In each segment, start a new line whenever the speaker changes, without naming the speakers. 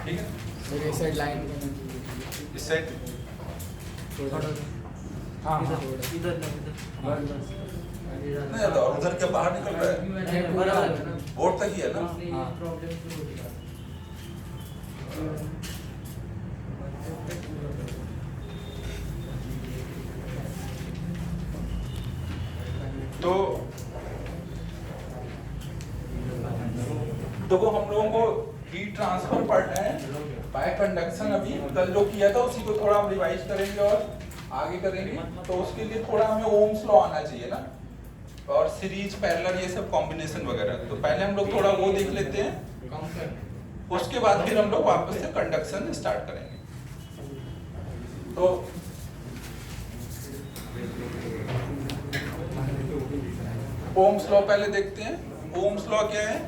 ठीक है,
मेरे साइड लाइन
इस साइड
हाँ
इधर
नहीं आता, और उधर क्या बाहर निकल रहा है, बोर्ड तक ही है ना। तो देखो हम लोगों को हीट ट्रांसफर पढ़ना है बाय कंडक्शन। अभी कल जो किया था उसी को थोड़ा हम रिवाइज करेंगे और आगे करेंगे। तो उसके लिए थोड़ा हमें ओम्स लॉ आना चाहिए ना, और सीरीज पैरेलल ये सब कॉम्बिनेशन वगैरह। तो पहले हम लोग थोड़ा वो देख लेते हैं, उसके बाद फिर हम लोग वापस से कंडक्शन स्टार्ट करेंगे। तो ओम्स लॉ पहले देखते हैं। ओम्स लॉ क्या है?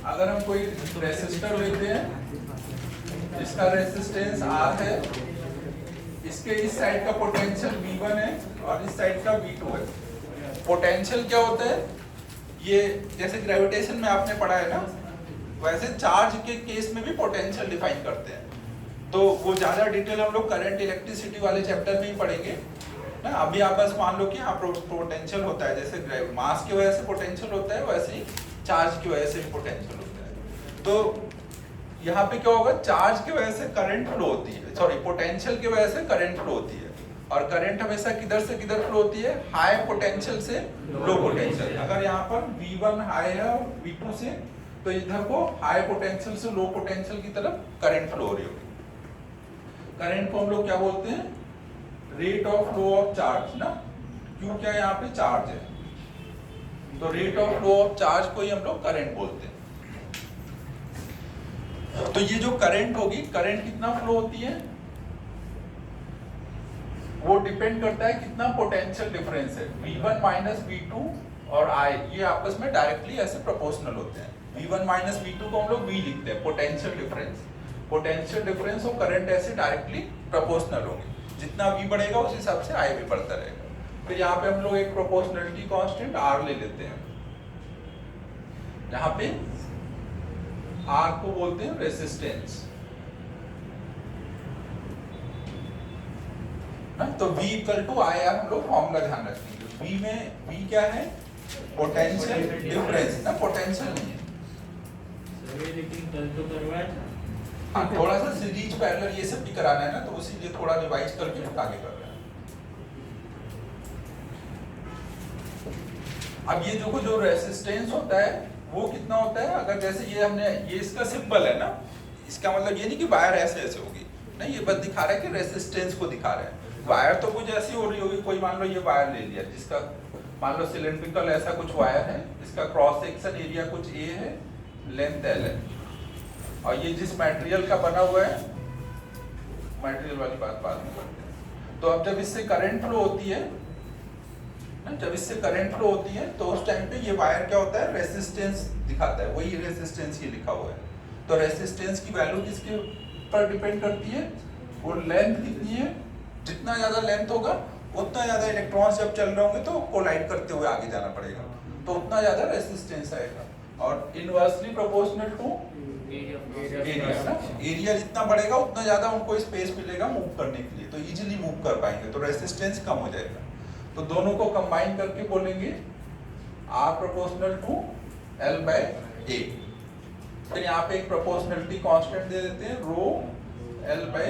अगर हम कोई रेसिस्टर लेते हैं जिसका रेजिस्टेंस R है, इसके इस साइड का पोटेंशियल V1 है और इस साइड का V2 है। पोटेंशियल क्या होता है? ये जैसे ग्रेविटेशन में आपने पढ़ा है ना, वैसे चार्ज के केस में भी पोटेंशियल डिफाइन करते हैं। तो वो ज्यादा डिटेल हम लोग करंट इलेक्ट्रिसिटी वाले चैप्टर में ही पढ़ेंगे ना। अभी आप बस मान लो कि हाँ पोटेंशियल होता है, जैसे मास की वजह से पोटेंशियल होता है, वैसे ही चार्ज की वजह से पोटेंशियल होता है। तो यहाँ पे क्या होगा? चार्ज की वजह से करंट फ्लो होती है, सॉरी पोटेंशियल की वजह से करंट फ्लो होती है। और करंट हमेशा किधर से किधर फ्लो होती है? हाई पोटेंशियल से लो पोटेंशियल। अगर यहाँ पर V1 हाई है और V2 से, तो इधर को हाई पोटेंशियल से लो पोटेंशियल की तरफ करंट फ्लो हो रही होगी। करंट को हम लोग क्या बोलते हैं? Rate of flow of charge ना, क्यों क्या यहाँ पे चार्ज है, तो rate of flow of charge को ही हम लोग करंट बोलते हैं। तो ये जो करंट होगी, करंट कितना फ्लो होती है वो डिपेंड करता है कितना पोटेंशियल डिफरेंस है। V1 माइनस V2 और I ये आपस में डायरेक्टली ऐसे प्रोपोर्शनल होते हैं। V1 माइनस V2 को हम लोग V लिखते हैं, पोटेंशियल डिफरेंस। पोटेंशियल डिफरेंस और करंट ऐसे डायरेक्टली प्रोपोर्शनल होंगे। जितना V बढ़ेगा उस हिसाब से I भी बढ़ता रहेगा। फिर यहाँ पे हम लोग एक प्रोपोर्शनलिटी कांस्टेंट R ले लेते हैं। यहाँ पे R को बोलते हैं रेसिस्टेंस। तो V equal to I R हम लोग फॉर्मूला ध्यान रखेंगे। V में V क्या है? पोटेंशियल डिफरेंस ना, पोटेंशियल नहीं है। हाँ, थोड़ा सा सीरीज पैरेलल ये सब भी कराना है ना, तो इसीलिए थोड़ा रिवाइज करके आगे कर रहे हैं। अब ये जो रेसिस्टेंस होता है वो कितना होता है? अगर जैसे ये हमने ये इसका सिंबल है ना, इसका मतलब ये नहीं कि वायर ऐसे ऐसे होगी, नहीं, ये बस दिखा रहा है कि रेसिस्टेंस को दिखा रहा है। वायर तो कुछ ऐसी हो रही होगी, कोई मान लो ये वायर ले लिया जिसका मान लो सिलेंड्रिकल ऐसा कुछ वायर है, इसका क्रॉस सेक्शन एरिया कुछ A है, लेंथ L है, और ये जिस मटेरियल का बना हुआ है, मटेरियल वाली बात बाद में करते हैं। तो अब जब इससे करंट फ्लो होती है ना, जब इससे करंट फ्लो होती है तो उस टाइम पे ये वायर क्या होता है? रेसिस्टेंस दिखाता है, वही रेसिस्टेंस ये लिखा हुआ है। तो रेसिस्टेंस की वैल्यू किसके पर डिपेंड करती है? वो लेंथ कितनी है, जितना ज्यादा लेंथ होगा उतना ज्यादा इलेक्ट्रॉन्स जब चल रहे होंगे तो कोलाइड करते हुए आगे जाना पड़ेगा, तो उतना ज्यादा रेसिस्टेंस आएगा। और इनवर्सली प्रोपोर्शनल टू एरिया ना, एरिया जितना बढ़ेगा उतना ज्यादा उनको स्पेस मिलेगा मूव करने के लिए, तो इजीली मूव कर पाएंगे, तो रेसिस्टेंस कम हो जाएगा। तो दोनों को कंबाइन करके बोलेंगे R proportional to L by A। फिर यहाँ पे एक प्रोपोर्शनलिटी कांस्टेंट दे देते हैं, रो L बाय,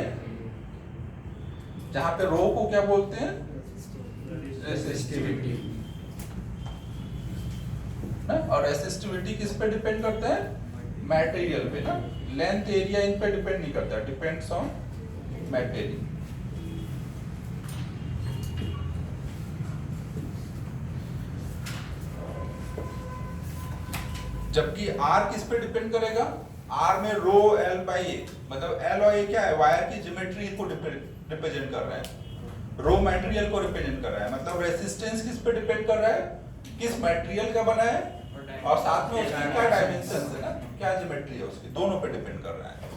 जहां पे रो को क्या बोलते हैं? रेसिस्टिविटी। और रेसिस्टिविटी किस पे डिपेंड करता है? मटेरियल पे ना, लेंथ एरिया इन पे डिपेंड नहीं करता, डिपेंड्स ऑन मटेरियल। जबकि R किस पे डिपेंड करेगा? R में रो L बाई A, मतलब L और A क्या है? वायर की ज्योमेट्री को रिप्रेजेंट कर रहा है, रो मटेरियल को रिप्रेजेंट कर रहा है। मतलब रेसिस्टेंस किस पे डिपेंड कर रहा है? किस मटेरियल का बना है, और साथ में उसकी क्या डायमेंशन है ना, क्या ज्योमेट्री है उसकी, दोनों पे डिपेंड कर रहा है।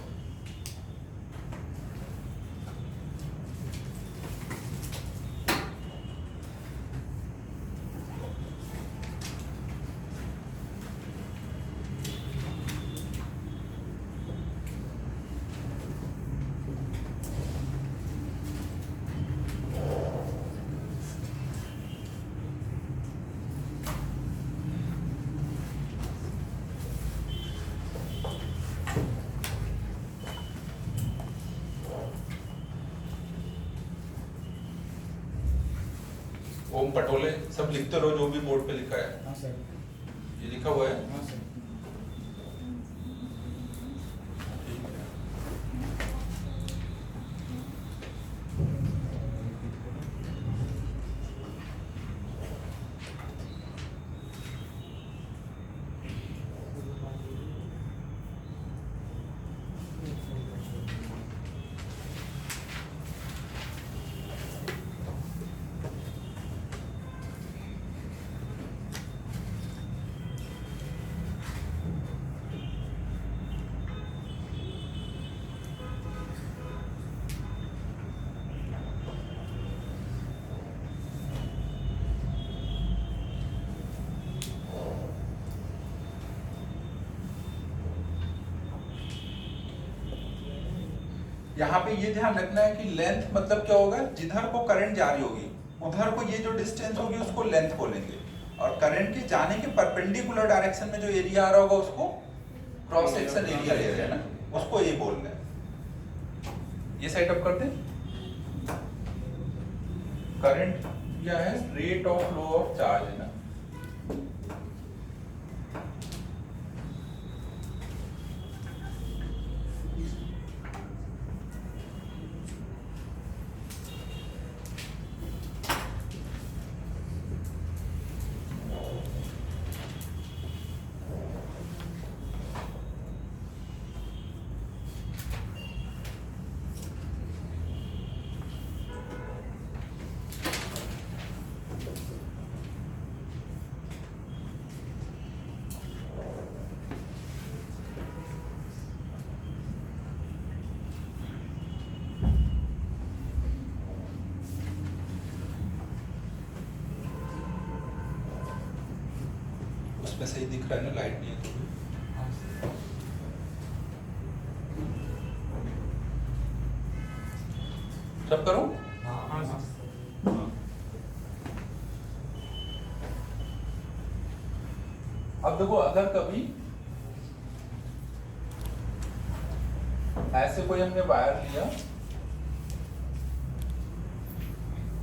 ओम पटोले सब लिखते रहो जो भी बोर्ड पे लिखा है।
हाँ सर।
ये लिखा हुआ है।
हाँ सर।
यहाँ पे ये ध्यान रखना है कि लेंथ मतलब क्या होगा, जिधर को करंट जा रही होगी उधर को ये जो डिस्टेंस होगी उसको लेंथ बोलेंगे, और करंट के जाने के परपेंडिकुलर डायरेक्शन में जो एरिया आ रहा होगा उसको क्रॉस सेक्शन एरिया ले रहे हैं ना, उसको ये बोल रहे हैं। ये सेटअप करते हैं। करंट क्या है, rate of flow of charge है ना। उसमें सही दिख रहा है ना, लाइट नहीं है तो सब करो। अब देखो, अगर कभी ऐसे कोई हमने वायर लिया,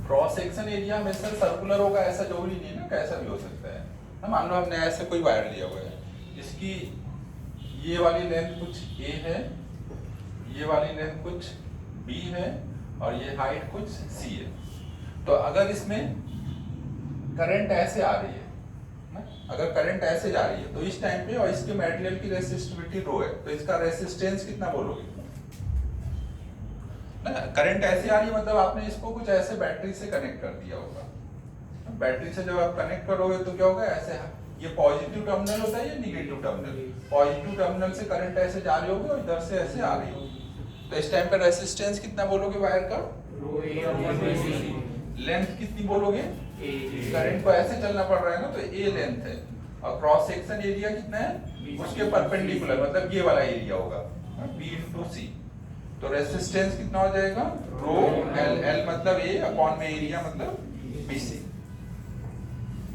क्रॉस सेक्शन एरिया हमेशा सर्कुलर होगा ऐसा जरूरी नहीं है ना, कैसा भी हो सकता है। मान लो हमने ऐसे कोई वायर लिया हुआ है, इसकी ये वाली लेंथ कुछ a है, ये वाली लेंथ कुछ b है, और ये हाइट कुछ c है। तो अगर इसमें करंट ऐसे आ रही है ना, अगर करंट ऐसे जा रही है तो इस टाइम पे, और इसके मटेरियल की रेसिस्टिविटी रो है, तो इसका रेसिस्टेंस कितना बोलोगे ना। करंट ऐसे आ रही है मतलब आपने इसको कुछ ऐसे बैटरी से कनेक्ट कर दिया होगा। बैटरी से जब आप कनेक्ट करोगे तो क्या होगा, ऐसे ये पॉजिटिव टर्मिनल होता है, ये निगेटिव टर्मिनल। पॉजिटिव टर्मिनल से करंट ऐसे जा रही होगी और इधर से ऐसे आ रही होगी, तो इस टाइम पे रेसिस्टेंस कितना बोलोगे वायर का, लेंथ कितनी बोलोगे, करंट को ऐसे चलना पड़ रहा है ना, तो a लेंथ है, और क्रॉस सेक्शन एरिया कितना है उसके परपेंडिकुलर, मतलब ये वाला एरिया होगा b into c। तो रेसिस्टेंस कितना हो जाएगा, रो l मतलब a अपॉन में एरिया मतलब bc।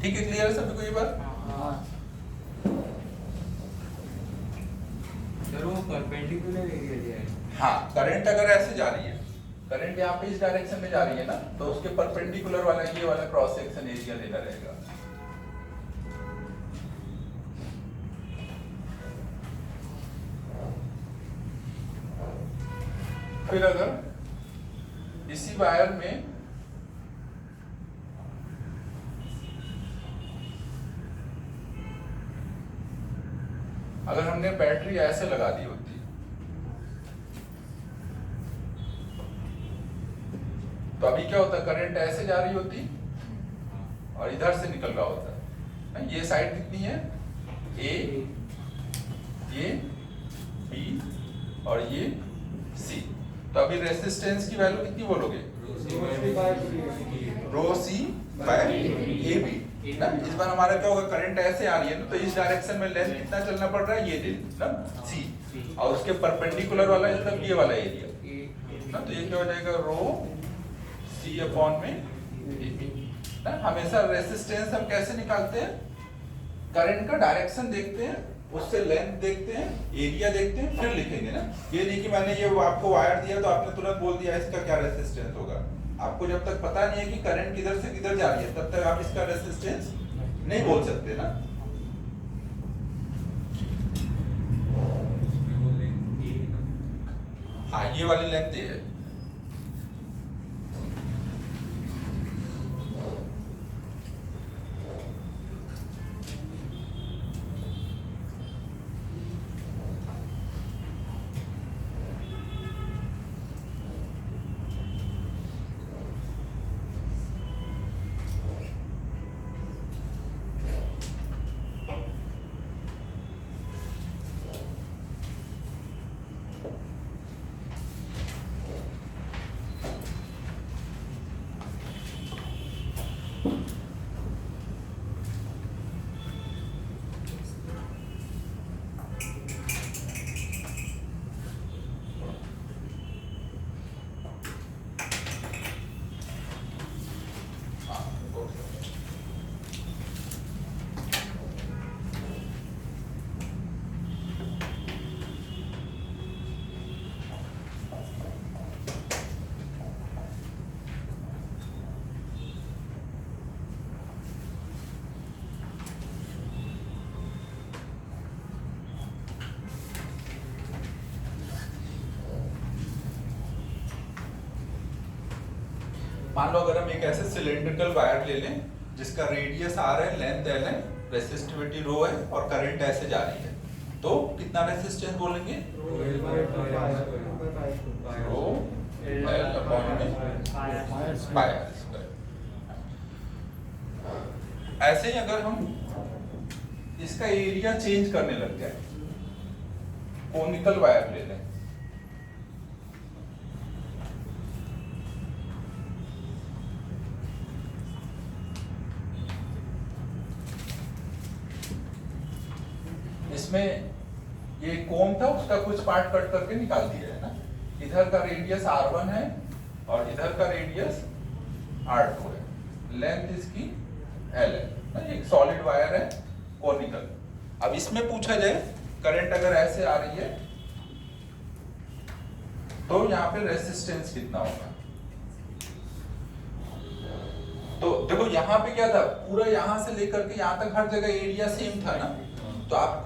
ठीक है, क्लियर है सभी को ये बात।
परपेंडिकुलर एरिया दिया है।
हाँ, करंट अगर ऐसे जा रही है, करंट यहाँ पे इस डायरेक्शन में जा रही है ना, तो उसके परपेंडिकुलर वाला ये वाला क्रॉस सेक्शन एरिया लेना रहेगा। फिर अगर इसी वायर में अगर हमने बैटरी ऐसे लगा दी होती, तो अभी क्या होता, करंट ऐसे जा रही होती और इधर से निकल रहा होता। ये साइड कितनी है, A, ये B और ये C। तो अभी रेसिस्टेंस की वैल्यू कितनी बोलोगे, रो सी बाय ए बी ना। इस बार हमारा क्या होगा, करंट ऐसे आ रही है ना, तो इस डायरेक्शन में लेंथ कितना चलना पड़ रहा है, ये ना सी, और उसके परपेंडिकुलर वाला मतलब ये वाला एरिया ना, तो ये क्या हो जाएगा, रो सी अपॉन में ए बी ना। हमेशा रेसिस्टेंस हम कैसे निकालते हैं, करंट का डायरेक्शन देखते हैं, उससे लेंथ देखते हैं, एरिया देखते हैं, फिर लिखेंगे ना। ये नहीं कि मैंने ये आपको वायर दिया तो आपने तुरंत बोल दिया इसका क्या रेसिस्टेंस होगा, आपको जब तक पता नहीं है कि करंट किधर से किधर जा रही है तब तक आप इसका रेसिस्टेंस नहीं बोल सकते ना। हाँ ये वाली लेंथ ये है। मान लो अगर हम एक ऐसे सिलेंड्रिकल वायर ले लें जिसका रेडियस r है, लेंथ l है, रेसिस्टिविटी रो है और करंट ऐसे जा रही है, तो कितना रेसिस्टेंस बोलेंगे? रो l अपॉन में पाई r स्क्वायर। ऐसे ही अगर हम इसका एरिया चेंज करने लग जाए, कोनिकल वायर ले लें, इसमें ये कोन था उसका कुछ पार्ट कट करके निकाल दिया है ना। इधर का रेडियस r1 है और इधर का रेडियस r2 है, लेंथ इसकी l है ना। ये एक सॉलिड वायर है कोनिकल। अब इसमें पूछा जाए करंट अगर ऐसे आ रही है तो यहाँ पे रेसिस्टेंस कितना होगा? तो देखो यहाँ पे क्या था, पूरा यहाँ से लेकर के यहाँ तक हर जगह एरिया सेम था ना, तो आप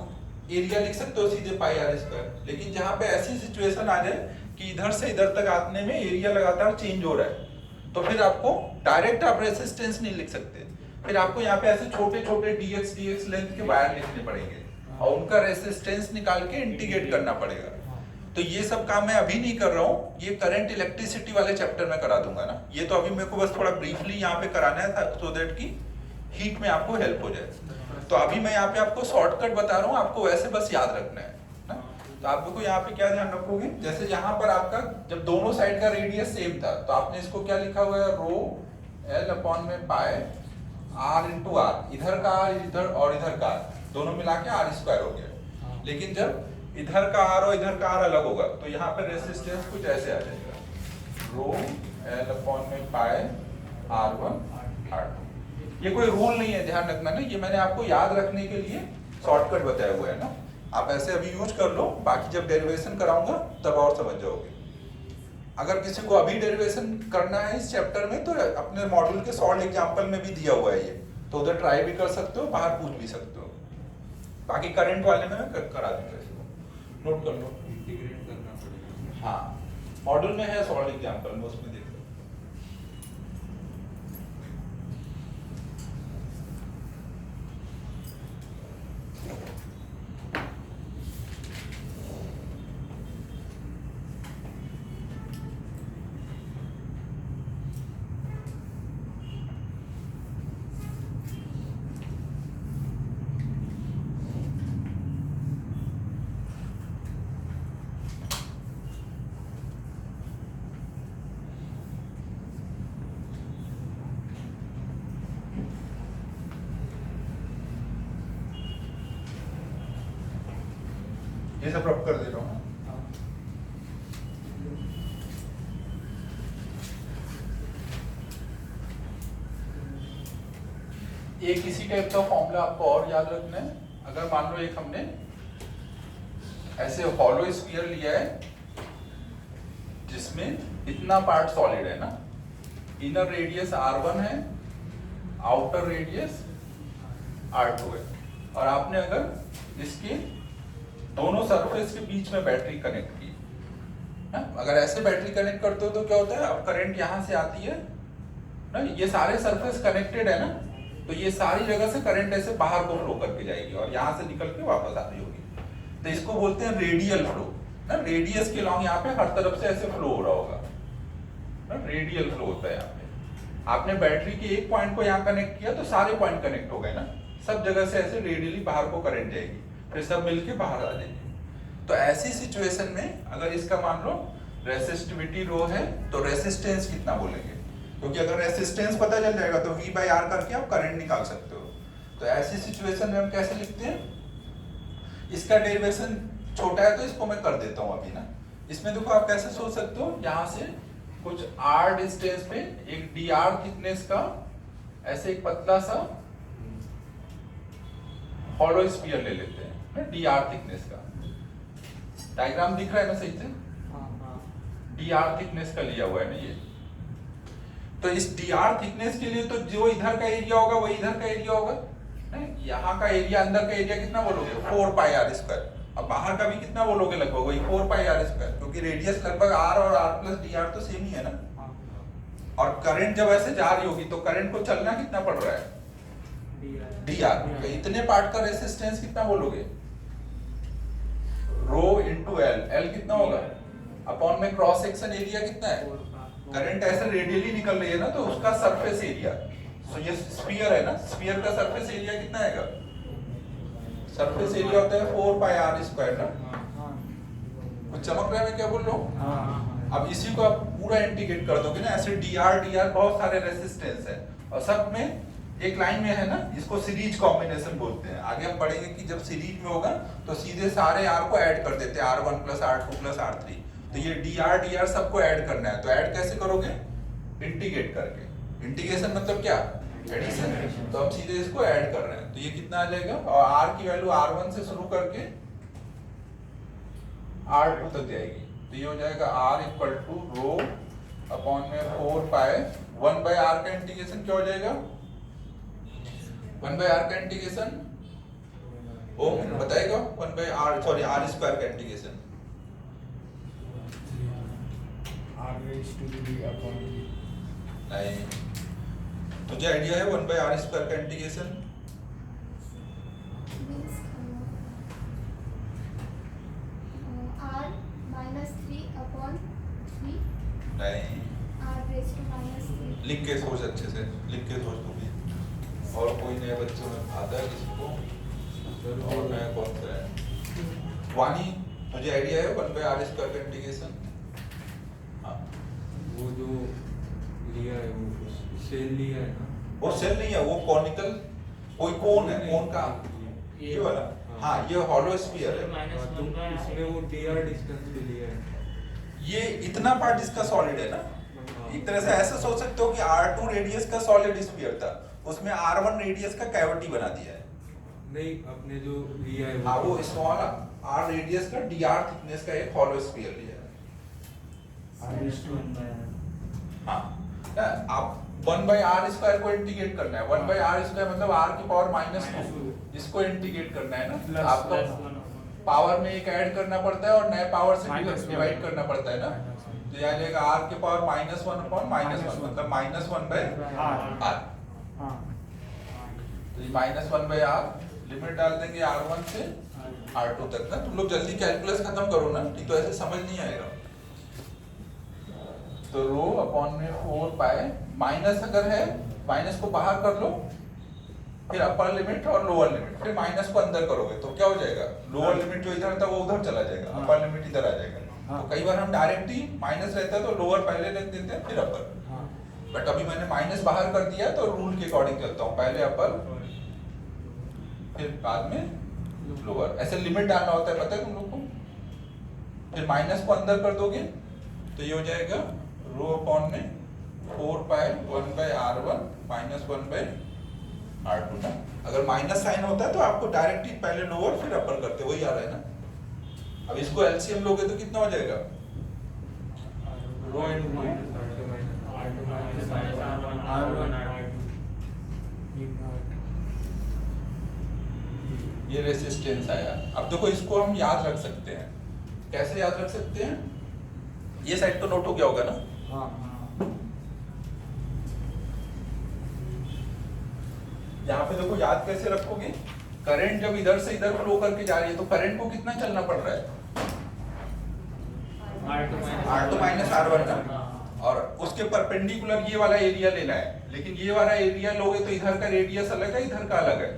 एरिया लिख सकते हो सीधे पाई r स्क्वायर। लेकिन जहाँ पे ऐसी सिचुएशन आ जाए कि इधर से इधर तक आने में एरिया लगातार चेंज हो रहा है, तो फिर आपको डायरेक्ट आप रेसिस्टेंस नहीं लिख सकते, फिर आपको यहाँ पे ऐसे छोटे छोटे dx लेंथ के वायर लिखने पड़ेंगे और उनका रेसिस्टेंस निकाल के इंटीग्रेट करना पड़ेगा। तो ये सब काम मैं अभी नहीं कर रहा हूँ, ये करंट इलेक्ट्रिसिटी वाले चैप्टर में करा दूंगा ना। ये तो अभी मेरे को बस थोड़ा ब्रीफली यहाँ पे कराना है सो दैट की हीट में आपको हेल्प हो जाए। तो अभी मैं यहाँ पे आपको शॉर्टकट बता रहा हूँ, आपको वैसे बस याद रखना है ना। तो आप देखो यहाँ पे क्या ध्यान रखोगे, जैसे यहाँ पर आपका जब दोनों साइड का रेडियस सेम था तो आपने इसको क्या लिखा हुआ है, रो l अपॉन में पाई r इंटू r, इधर का r इधर और इधर का r दोनों मिला के r स्क्वायर हो गया। लेकिन जब इधर का r और इधर का r अलग होगा तो यहाँ पे रेसिस्टेंस कुछ ऐसे आ जाएगा, रो l अपॉन में पाई r1 r2। ये कोई रूल नहीं है, ध्यान रखना ना, ये मैंने आपको याद रखने के लिए शॉर्टकट बताया हुआ है ना। आप ऐसे अभी यूज कर लो, बाकी जब डेरिवेशन कराऊंगा तब और समझ जाओगे। अगर किसी को अभी डेरिवेशन करना है इस चैप्टर में तो अपने मॉड्यूल के सॉल्व एग्जांपल में भी दिया हुआ है ये, तो उधर ट्राई भी कर सकते हो, बाहर पूछ भी सकते हो। बाकी करंट वाले में मैं करा दूंगा, इसको नोट कर लो।
इंटीग्रेट करना पड़ेगा।
हाँ मॉड्यूल में है सॉल्व एग्जांपल में, उसमें देख लो। ये सब रब कर दे रहा हूँ। एक इसी टाइप का फॉर्मूला आपको और याद रखना है। अगर मान लो एक हमने ऐसे हॉलो स्फीयर लिया है जिसमें इतना पार्ट सॉलिड है ना, इनर रेडियस R1 है, आउटर रेडियस R2 है, और आपने अगर इसके दोनों सरफेस के बीच में बैटरी कनेक्ट की है? अगर ऐसे बैटरी कनेक्ट करते हो तो क्या होता है, अब करंट यहां से आती है ना, ये सारे सरफेस कनेक्टेड है ना, तो ये सारी जगह से करंट ऐसे बाहर को फ्लो करके जाएगी और यहां से निकल के वापस आ रही होगी, तो इसको बोलते हैं रेडियल फ्लो ना। रेडियस के लॉन्ग यहाँ पे हर तरफ से ऐसे फ्लो हो रहा होगा ना, रेडियल फ्लो होता है यहाँ पे। आपने बैटरी के एक पॉइंट को यहाँ कनेक्ट किया तो सारे पॉइंट कनेक्ट हो गए ना, सब जगह से ऐसे रेडियली बाहर को करंट जाएगी, फिर सब मिलके बाहर आ जाएगी। तो ऐसी सिचुएशन में अगर इसका मान लो रेसिस्टिविटी रो है तो रेसिस्टेंस कितना बोलेंगे, क्योंकि अगर रेसिस्टेंस पता चल जाएगा तो V बाई R करके आप करंट निकाल सकते हो। तो ऐसी सिचुएशन में हम कैसे लिखते हैं, इसका डेरिवेशन छोटा है तो इसको मैं कर देता हूं अभी ना। इसमें देखो आप कैसे सोच सकते हो, यहां से कुछ R डिस्टेंस पे एक dr थिकनेस का ऐसे एक पतला सा हॉलो स्फीयर ले लेते हैं ना, dr थिकनेस का। डायग्राम दिख रहा है ना सही से, dr थिकनेस का लिया हुआ है ना ये। तो इस dr थिकनेस के लिए तो जो इधर का एरिया होगा वही इधर का एरिया होगा, यहाँ का एरिया, अंदर का एरिया कितना बोलोगे 4 पाई r स्क्वायर, अब बाहर का भी कितना बोलोगे लगभग वही 4 पाई r स्क्वायर, क्योंकि रेडियस लगभग r और r प्लस dr तो सेम ही है ना। और करंट जब ऐसे जा रही होगी तो करंट को चलना कितना पड़ रहा है dr, तो इतने पार्ट का रेसिस्टेंस कितना बोलोगे रो इंटू एल, एल कितना होगा अपॉन में क्रॉस सेक्शन एरिया कितना है, करंट ऐसे रेडियली निकल रही है ना तो उसका सरफेस एरिया, तो ये स्फीयर है ना, स्फीयर का सरफेस एरिया कितना आएगा, सरफेस एरिया होता है 4 पाई r स्क्वायर ना। कुछ चमक रहा है मैं क्या बोल रहा हूँ। अब इसी को आप पूरा इंटीग्रेट कर दोगे ना, ऐसे dr बहुत सारे रेसिस्टेंस है और सब में एक लाइन में है ना, इसको सीरीज कॉम्बिनेशन बोलते हैं। आगे हम पढ़ेंगे कि जब सीरीज में होगा तो सीधे सारे r को ऐड कर देते हैं, R1 plus R2 plus R3, तो ये dr सबको ऐड करना है। तो ऐड कैसे करोगे, इंटीग्रेट करके। इंटीग्रेशन मतलब क्या, एडिशन, तो हम सीधे इसको ऐड कर रहे हैं, तो ये कितना आ जाएगा, और r की वैल्यू R1 से शुरू करके R2 तक जाएगी, तो ये हो जाएगा r equal to rho upon में 4 पाई 1 बाय r का इंटीग्रेशन क्या हो जाएगा, 1 बाय r का इंटीग्रेशन ओम बताएगा, 1 by r sorry r square का integration
r raised to the upon
नहीं, तुझे आइडिया है 1 बाय r स्क्वायर का इंटीग्रेशन,
r minus 3 upon 3
नहीं,
r raised to minus 3
लिख के सोच, अच्छे से लिख के सोच तू भी। और कोई नए बच्चों में आता है किसी को, और नया कौन सा है, वानी तुझे आइडिया है 1 बाय r स्क्वायर का इंटीग्रेशन, हाँ
वो जो लिया है वो सेल लिया है ना,
वो सेल नहीं है, वो कॉनिकल कोई कोन है, कोन का ये वाला, हाँ ये हॉलो स्फीयर है,
तो इसमें वो dr डिस्टेंस पे लिया है।
ये इतना पार्ट इसका सॉलिड है ना। एक तरह से ऐसा सोच सकते हो कि R2 रेडियस का सॉलिड स्फीयर था, उसमें R1 रेडियस का कैविटी बना दिया है।
नहीं, अपने जो लिया है
हाँ वो स्मॉल r रेडियस का dr थिकनेस का एक हॉलो स्फीयर लिया है।
r raised to
हाँ आप 1 बाय r स्क्वायर को इंटीग्रेट करना है, 1 बाय r स्क्वायर मतलब r की पावर -2, इसको इंटीग्रेट करना है ना, आपको पावर में एक ऐड करना पड़ता है और नए पावर से डिवाइड करना पड़ता है ना, तो यहाँ जाएगा r की पावर -1 अपॉन -1 मतलब -1 बाय r, तो ये -1 बाय r, लिमिट डाल देंगे R1 से R2 तक ना। तुम लोग जल्दी कैलकुलस खत्म करो ना, नहीं तो ऐसे समझ नहीं आएगा। तो रो अपॉन में 4 पाई, माइनस अगर है माइनस को बाहर कर लो, फिर अपर लिमिट और लोअर लिमिट, फिर माइनस को अंदर करोगे तो क्या हो जाएगा, लोअर लिमिट जो इधर था वो उधर चला जाएगा, अपर लिमिट इधर आ जाएगा। तो कई बार हम डायरेक्ट ही माइनस रहता है तो लोअर पहले रख देते हैं फिर अपर, बट अभी मैंने माइनस बाहर कर दिया तो रूल के अकॉर्डिंग चलता हूँ, पहले अपर फिर बाद में लोअर, ऐसे लिमिट डालना होता है, पता है तुम लोग को। फिर माइनस को अंदर कर दोगे तो ये हो जाएगा रो अपॉन में 4 pi 1 by R1 minus 1 bye R2 ना। अगर माइनस साइन होता है तो आपको डायरेक्ट ही पहले लोअर फिर अपर करते, वही आ रहा है ना। अब इसको एलसीएम लोगे तो कितना हो जाएगा,
रो into minus R2 minus R1
ये रेसिस्टेंस आया। अब देखो इसको हम याद रख सकते हैं। कैसे याद रख सकते हैं? ये साइड तो नोट हो गया होगा ना?
हाँ
यहाँ पे देखो याद कैसे रखोगे? करंट जब इधर से इधर फ्लो करके जा रही है तो करंट को कितना चलना पड़ रहा है? R2 माइनस R1 का। और उसके परपेंडिकुलर ये वाला एरिया लेना है, लेकिन ये वाला एरिया लोगे तो इधर का रेडियस अलग है, इधर का अलग है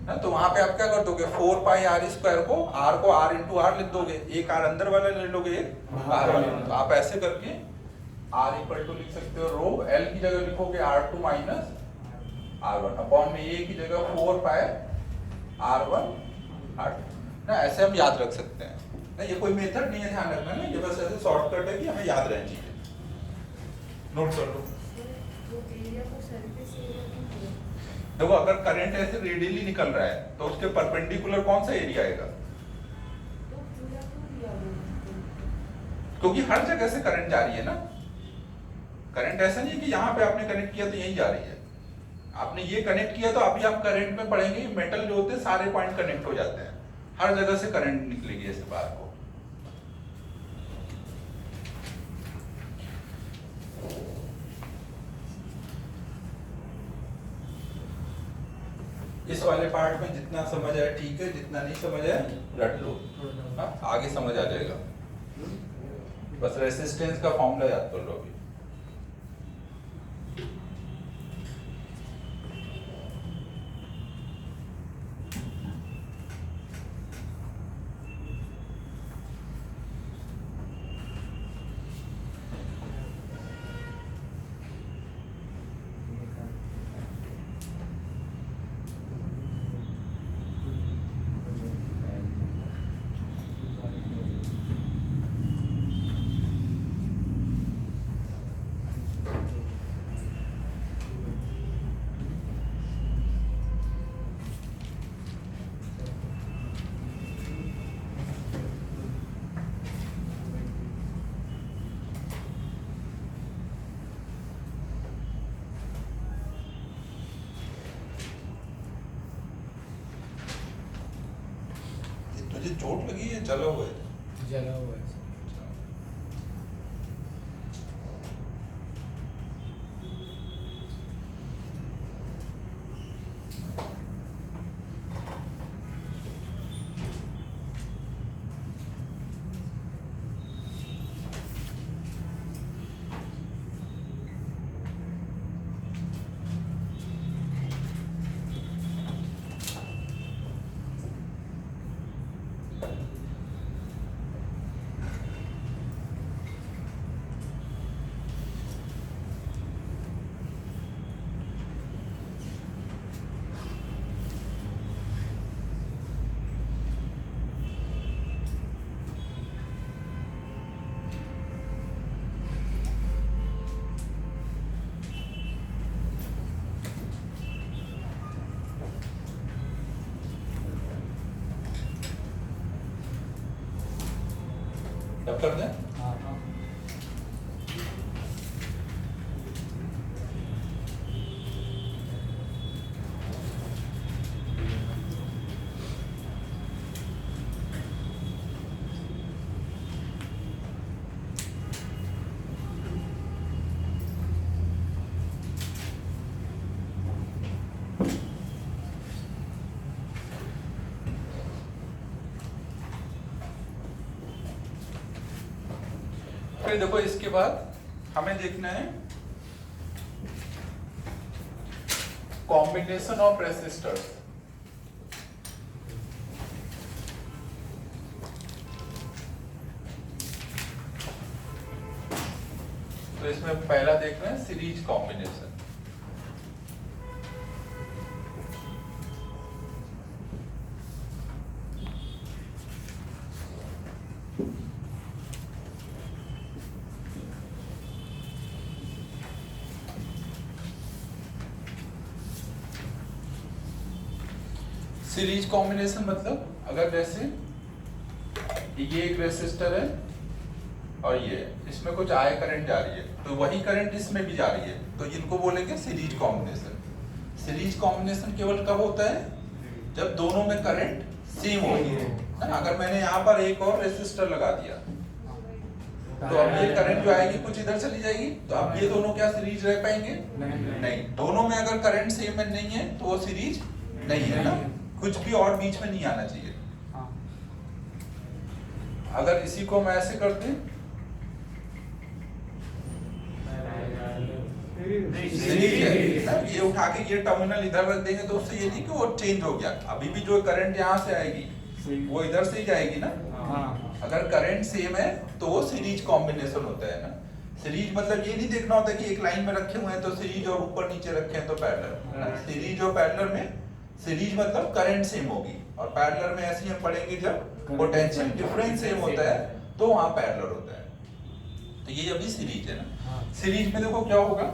ना? तो वहां पे आप क्या कर दोगे? 4 पाई r स्क्वायर को r इंटू r लिख दोगे। एक r अंदर वाला ले लोगे, एक r वाला। तो आप ऐसे करके r इक्वल टू लिख सकते हो रो, l की जगह लिखोगे R2 माइनस R1 अपॉन में a की जगह 4 पाई R1 R2 ना। ऐसे हम याद रख सकते हैं ना। ये कोई मेथड नहीं है ध्यान रखना ना, ये बस ऐसे शॉर्टकट है कि हमें याद रहनी चाहिए। नोट कर लो। देखो अगर करंट ऐसे रेडियली निकल रहा है तो उसके परपेंडिकुलर कौन सा एरिया आएगा? क्योंकि हर जगह से करंट जा रही है ना। करंट ऐसा नहीं है कि यहाँ पे आपने कनेक्ट किया तो यही जा रही है। आपने ये कनेक्ट किया तो अभी आप करंट में पढ़ेंगे, मेटल जो होते हैं सारे पॉइंट कनेक्ट हो जाते हैं, हर जगह से करंट निकलेगी ऐसे बाहर को। इस वाले पार्ट में जितना समझ आया ठीक है, जितना नहीं समझ आया रट लो, आगे समझ आ जाएगा। बस रेसिस्टेंस का फॉर्मूला याद कर लो अभी। तुझे चोट लगी है, जला हुआ है?
जला हुआ है।
अब कर दें? फिर देखो इसके बाद हमें देखना है कॉम्बिनेशन ऑफ रेसिस्टर्स। तो इसमें पहला देखना है सीरीज कॉम्बिनेशन। सीरीज कॉम्बिनेशन मतलब अगर जैसे ये एक रेसिस्टर है और ये इसमें कुछ I करंट जा रही है, तो वही करंट इसमें भी जा रही है, तो इनको बोलेंगे सीरीज कॉम्बिनेशन। सीरीज कॉम्बिनेशन केवल कब होता है? जब दोनों में करंट सेम होगी, है ना। अगर मैंने यहाँ पर एक और रेसिस्टर लगा दिया तो अब ये करंट जो आएगी कुछ इधर चली जाएगी, तो अब ये दोनों क्या सीरीज रह पाएंगे? नहीं। दोनों में अगर करंट सेम में नहीं है तो वो सीरीज नहीं है ना, कुछ भी और बीच में नहीं आना चाहिए। अगर इसी को हम ऐसे करते हैं सीरीज है, ये उठा के ये टर्मिनल इधर रख देंगे तो उससे ये नहीं कि वो चेंज हो गया, अभी भी जो करंट यहाँ से आएगी वो इधर से ही जाएगी ना। अगर करंट सेम है तो वो सीरीज कॉम्बिनेशन होता है ना। सीरीज मतलब ये नहीं देखना होता कि एक लाइन में रखे हुए हैं तो सीरीज और ऊपर नीचे रखे हैं तो पैरेलल। सीरीज और पैरेलल में सीरीज मतलब करंट सेम होगी, और पैरेलल में ऐसे ही हम पढ़ेंगे जब पोटेंशियल डिफरेंस सेम होता है तो वहां पैरेलल होता है। तो ये अभी सीरीज है ना। सीरीज में देखो क्या होगा,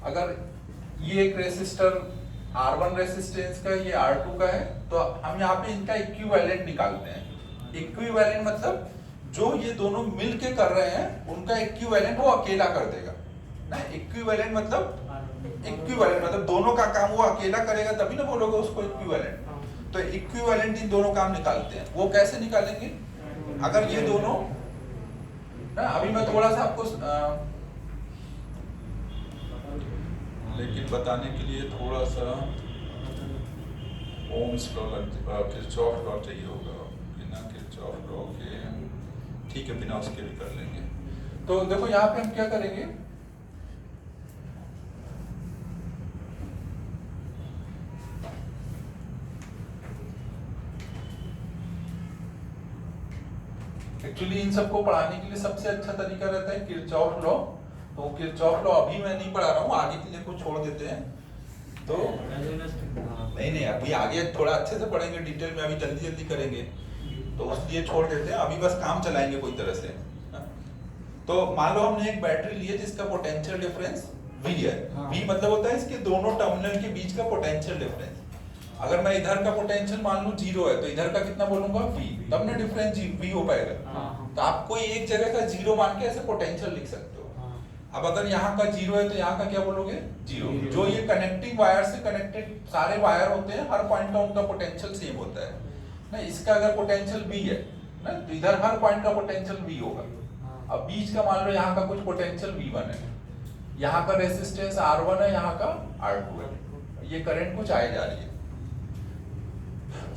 अगर ये एक रेसिस्टर R1 रेसिस्टेंस का, ये R2 का है, तो हम यहाँ पे इनका इक्विवेलेंट निकालते हैं। इक्विवेलेंट मतलब जो ये दोनों मिल के कर रहे हैं उनका इक्विवेलेंट वो अकेला कर देगा ना। इक्विवेलेंट मतलब दोनों का काम वो अकेला करेगा, तभी ना बोलोगे उसको इक्विवेलेंट। तो इक्विवेलेंट इन दोनों काम निकालते हैं। वो कैसे निकालेंगे? अगर ये दोनों ना, अभी मैं थोड़ा सा आपको लेकिन बताने के लिए थोड़ा सा ओम्स लॉ, किरचॉफ लॉ चाहिए होगा। बिना किरचॉफ लॉ के ठीक है, बिना उसके भी कर लेंगे। तो देखो यहाँ पे हम क्या करेंगे, एक्चुअली इन सबको पढ़ाने के लिए सबसे अच्छा तरीका रहता है किरचॉफ लॉ। तो किरचॉफ लॉ अभी मैं नहीं पढ़ा रहा हूँ, आगे के लिए को छोड़ देते हैं। तो नहीं अभी आगे थोड़ा अच्छे से पढ़ेंगे डिटेल में, अभी जल्दी जल्दी करेंगे तो उसलिए छोड़ देते हैं। अभी बस काम चलाएंगे कोई तरह से। तो मान लो हमने एक बैटरी ली है जिसका पोटेंशियल डिफरेंस V है। V मतलब होता है इसके दोनों टर्मिनल के बीच का पोटेंशियल डिफरेंस। अगर मैं इधर का पोटेंशियल मान लूं 0 है तो इधर का कितना बोलूंगा V, तब ना डिफरेंस V हो पाएगा। तो आप कोई एक जगह का 0 मान के ऐसे पोटेंशियल लिख सकते हो। अब अगर यहाँ का 0 है तो यहाँ का क्या बोलोगे? 0। जो ये कनेक्टिंग वायर से कनेक्टेड सारे वायर होते हैं, हर पॉइंट का उनका पोटेंशियल सेम होता है ना। इसका अगर पोटेंशियल V है ना, तो इधर हर पॉइंट का पोटेंशियल V होगा। अब बीच का मान लो यहाँ का कुछ पोटेंशियल V1 है, यहाँ का रेसिस्टेंस R1 है, यहाँ का R2 है, ये करंट कुछ आए जा रही है।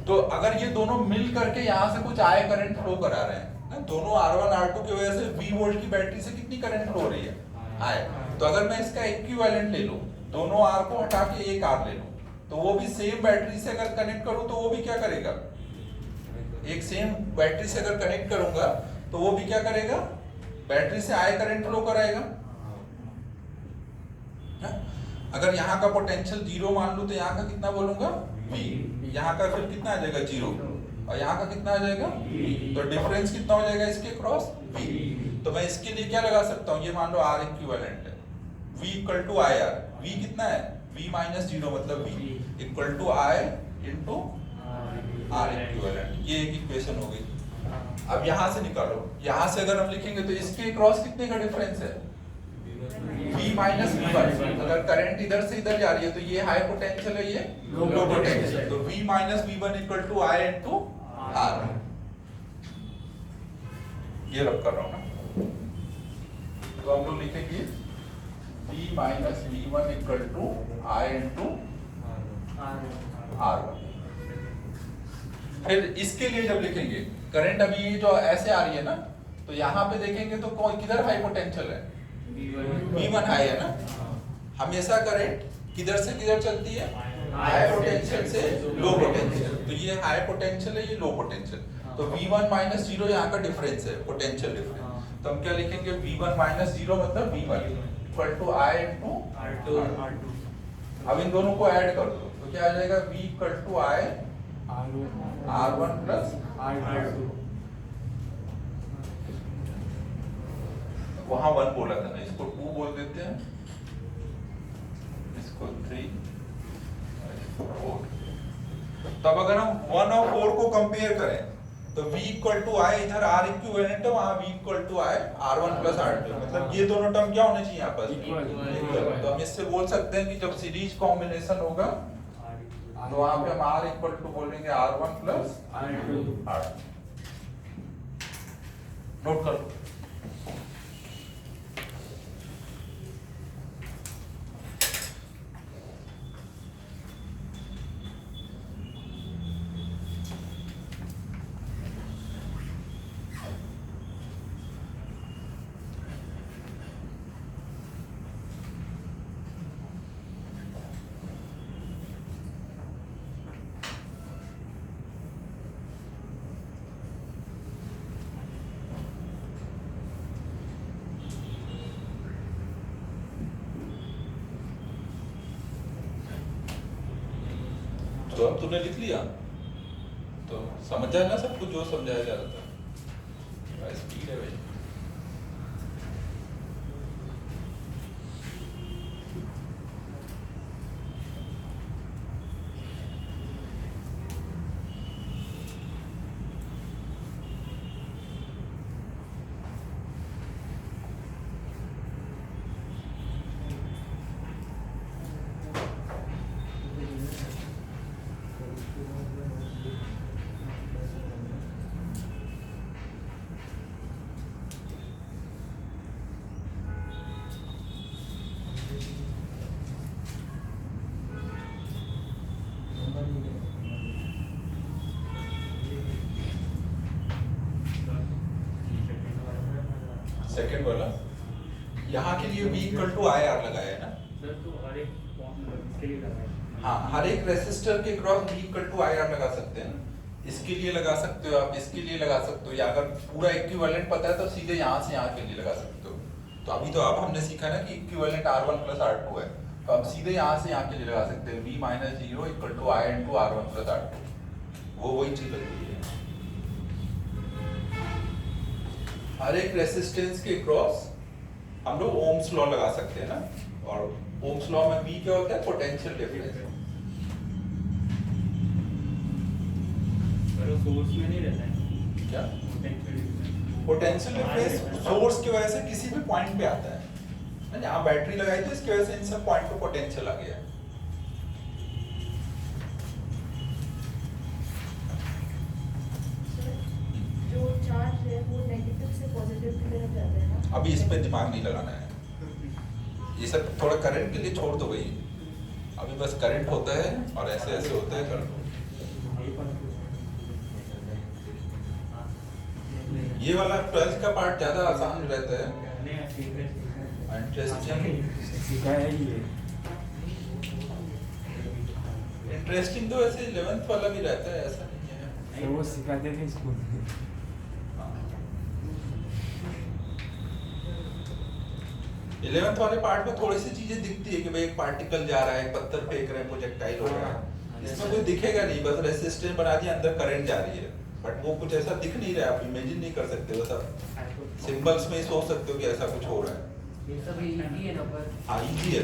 तो अगर ये दोनों मिल करके यहाँ से कुछ आए करंट फ्लो करा रहे हैं ना, दोनों R1 R2 की वजह से V वोल्ट की बैटरी से कितनी करंट फ्लो हो रही है? आए। तो अगर मैं इसका इक्विवेलेंट ले लूं, दोनों R को हटा के एक R ले लूं, तो वो भी सेम बैटरी से अगर कनेक्ट करूं तो वो भी क्या करेगा? एक सेम बैटरी से अगर कनेक्ट करूंगा तो वो भी क्या करेगा? बैटरी से आए करंट फ्लो कराएगा। अगर यहाँ का पोटेंशियल 0 मान लूं तो यहाँ का कितना बोलूंगा? V। यहाँ का फिर कितना आ जाएगा? 0। और यहाँ का कितना आ जाएगा? तो डिफरेंस कितना हो जाएगा इसके क्रॉस? V। तो मैं इसके लिए क्या लगा सकता हूँ, ये मान लो R इक्विवेलेंट है, V equal to I R. V कितना है? V माइनस 0 मतलब V equal to I into R equivalent. ये एक इक्वेशन हो गई। अब यहाँ से निकालो, यहाँ से अगर हम लिखेंगे तो इसके क्रॉस कितने का डिफरेंस है? V minus V1। अगर करंट इधर से इधर जा रही है तो ये हाई पोटेंशियल है, ये लो पोटेंशियल। तो V minus V1 equal to I into R। ये रब कर रहा हूँ ना, तो हम लोग लिखेंगे V minus V1 equal to I into R1। फिर इसके लिए जब लिखेंगे करंट अभी जो ऐसे आ रही है ना, तो यहाँ पे देखेंगे तो किधर हाई पोटेंशियल है? V1 हाई है ना। हमेशा करंट किधर से किधर चलती है? हाई पोटेंशियल से लो पोटेंशियल। तो ये हाई पोटेंशियल है, ये लो पोटेंशियल। तो V1 माइनस 0 यहाँ का डिफरेंस है, पोटेंशियल डिफरेंस। तो हम क्या लिखेंगे? V1 माइनस 0 मतलब V1 equal to I into R2। अब इन दोनों को ऐड कर दो तो क्या आ जाएगा? V equal to I R1 plus R2। वहां 1 बोला था ना, इसको 2 बोल देते हैं, इसको 3, इसको 4। तब अगर हम 1 और 4 को कंपेयर करें तो V इक्वल टू आई, इधर R इक्विवेलेंट है, वहाँ V equal to I R1 plus R2, मतलब ये दोनों टर्म क्या होने चाहिए आपस में?
Equal.
तो हम इससे बोल सकते हैं कि जब सीरीज कॉम्बिनेशन होगा तो वहाँ पे हम R इक्वल टू बोलेंगे R1 plus
R2.
R। Note कर लो। तो अब तूने लिख लिया तो समझ जाए ना सब कुछ जो समझाया जा रहा था। स्पीड है भाई। सेकंड वाला यहाँ के लिए V equal to I R लगाया है ना।
सर तो हर एक फॉर्म इसके लिए लगाया है।
हाँ, हर एक रेसिस्टर के cross V equal to I R लगा सकते हैं ना। इसके लिए लगा सकते हो आप, इसके लिए लगा सकते हो, या अगर पूरा इक्विवेलेंट पता है तो सीधे यहाँ से यहाँ के लिए लगा सकते हो। तो अभी तो आप हमने सीखा ना कि इक्विवेलेंट R1 प्लस R2 है, तो आप सीधे यहाँ से यहाँ के लिए लगा सकते हैं V minus 0 equal to I into R1 plus R2। वो वही चीज लगती है। हर एक रेसिस्टेंस के क्रॉस हम लोग ओम्स लॉ लगा सकते हैं ना, और ओम्स लॉ में V क्या होता है? Potential difference.
पर वो सोर्स में नहीं रहता है
क्या?
पोटेंशियल
पोटेंशियल डिफरेंस सोर्स की वजह से किसी भी पॉइंट पे आता है ना। यहाँ बैटरी लगाई तो इसकी वजह से इन सब पॉइंट पे पोटेंशियल आ गया।
जो चार्ज है वो नेगेटिव से पॉजिटिव की तरफ जाता है ना।
अभी इस पे दिमाग नहीं लगाना है, ये सब थोड़ा करंट के लिए छोड़ दो भाई। अभी बस करंट होता है और ऐसे ऐसे होता है, कर दो। ये वाला 12th का पार्ट ज्यादा आसान रहता है, इंटरेस्टिंग तो वैसे 11th वाला भी रहता है, ऐसा नहीं है।
वो सिखाते थे स्कूल में।
11th वाले पार्ट में थोड़ी सी चीजें दिखती है कि भाई एक पार्टिकल जा रहा है, एक पत्थर फेंक रहे हैं, प्रोजेक्टाइल हो रहा है। इसमें कोई दिखेगा नहीं, बस रेसिस्टेंस बना दिया, अंदर करंट जा रही है, बट वो कुछ ऐसा दिख नहीं रहा है, आप इमेजिन नहीं कर सकते। बस आप सिंबल्स में ही सोच सकते हो कि ऐसा कुछ हो रहा है।
ये सब इजी है ना पर
हाँ, इजी है।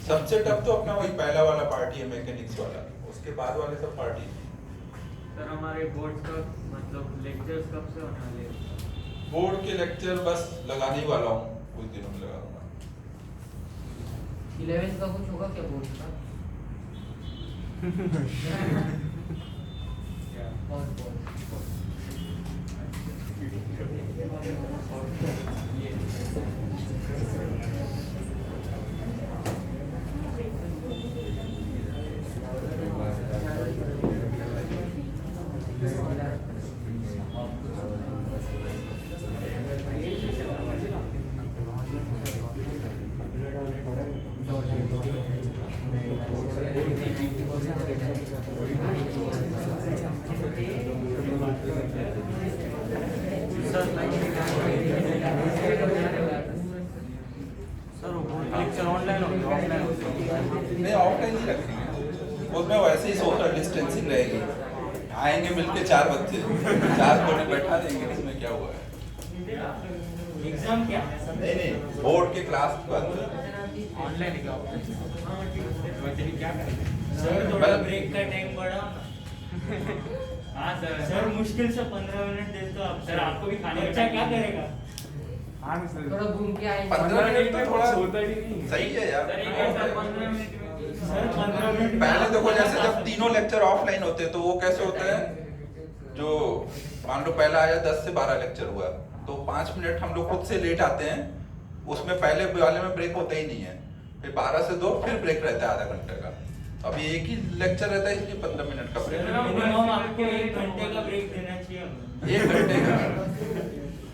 सबसे टफ तो अपना वही पहला वाला पार्ट ही है, मैकेनिक्स वाला। उसके बाद वाले सब पार्ट ही।
सर हमारे बोर्ड का मतलब लेक्चर्स कब से होने वाले हैं?
बोर्ड के लेक्चर बस लगाने ही वाला हूँ, कुछ दिनों में लगाऊंगा।
11th का कुछ होगा क्या बोर्ड का? बहुत
सर वो लेक्चर ऑनलाइन होंगे ऑफलाइन होंगे?
नहीं, ऑफलाइन ही रखेंगे, उसमें वैसे ही सोशल डिस्टेंसिंग रहेगी। आएंगे मिलके 4 बच्चे, 4 कोने बैठा देंगे, इसमें क्या हुआ है।
एग्जाम क्या?
नहीं नहीं, बोर्ड के क्लास के बाद
ऑनलाइन ही क्या वैसे भी क्या करेंगे? सर थोड़ा ब्रेक का टाइम बढ़ाओ ना। हाँ सर
सर मुश्किल से 15 मिनट दे तो आप
सर आपको भी खाने का
बच्चा क्या
time
करेगा?
हाँ ना सर
थोड़ा घूम के आएंगे
15 मिनट तो थोड़ा
होता ही नहीं है।
सही है यार।
सर एक ऐसा 15 मिनट में
सर 15 मिनट
पहले देखो जैसे जब तीनों लेक्चर ऑफलाइन होते हैं तो वो कैसे होता है, जो मान लो पहला आया 10 से 12 लेक्चर हुआ तो 5 मिनट हम लोग खुद से लेट आते हैं, उसमें पहले वाले में ब्रेक होता ही नहीं है, फिर 12 से 2 फिर ब्रेक रहता है आधा घंटे का। अभी एक ही लेक्चर रहता है इसलिए 15 मिनट का ब्रेक।
मिनिमम आपको 1 घंटे का ब्रेक देना चाहिए हमें।
1 घंटे का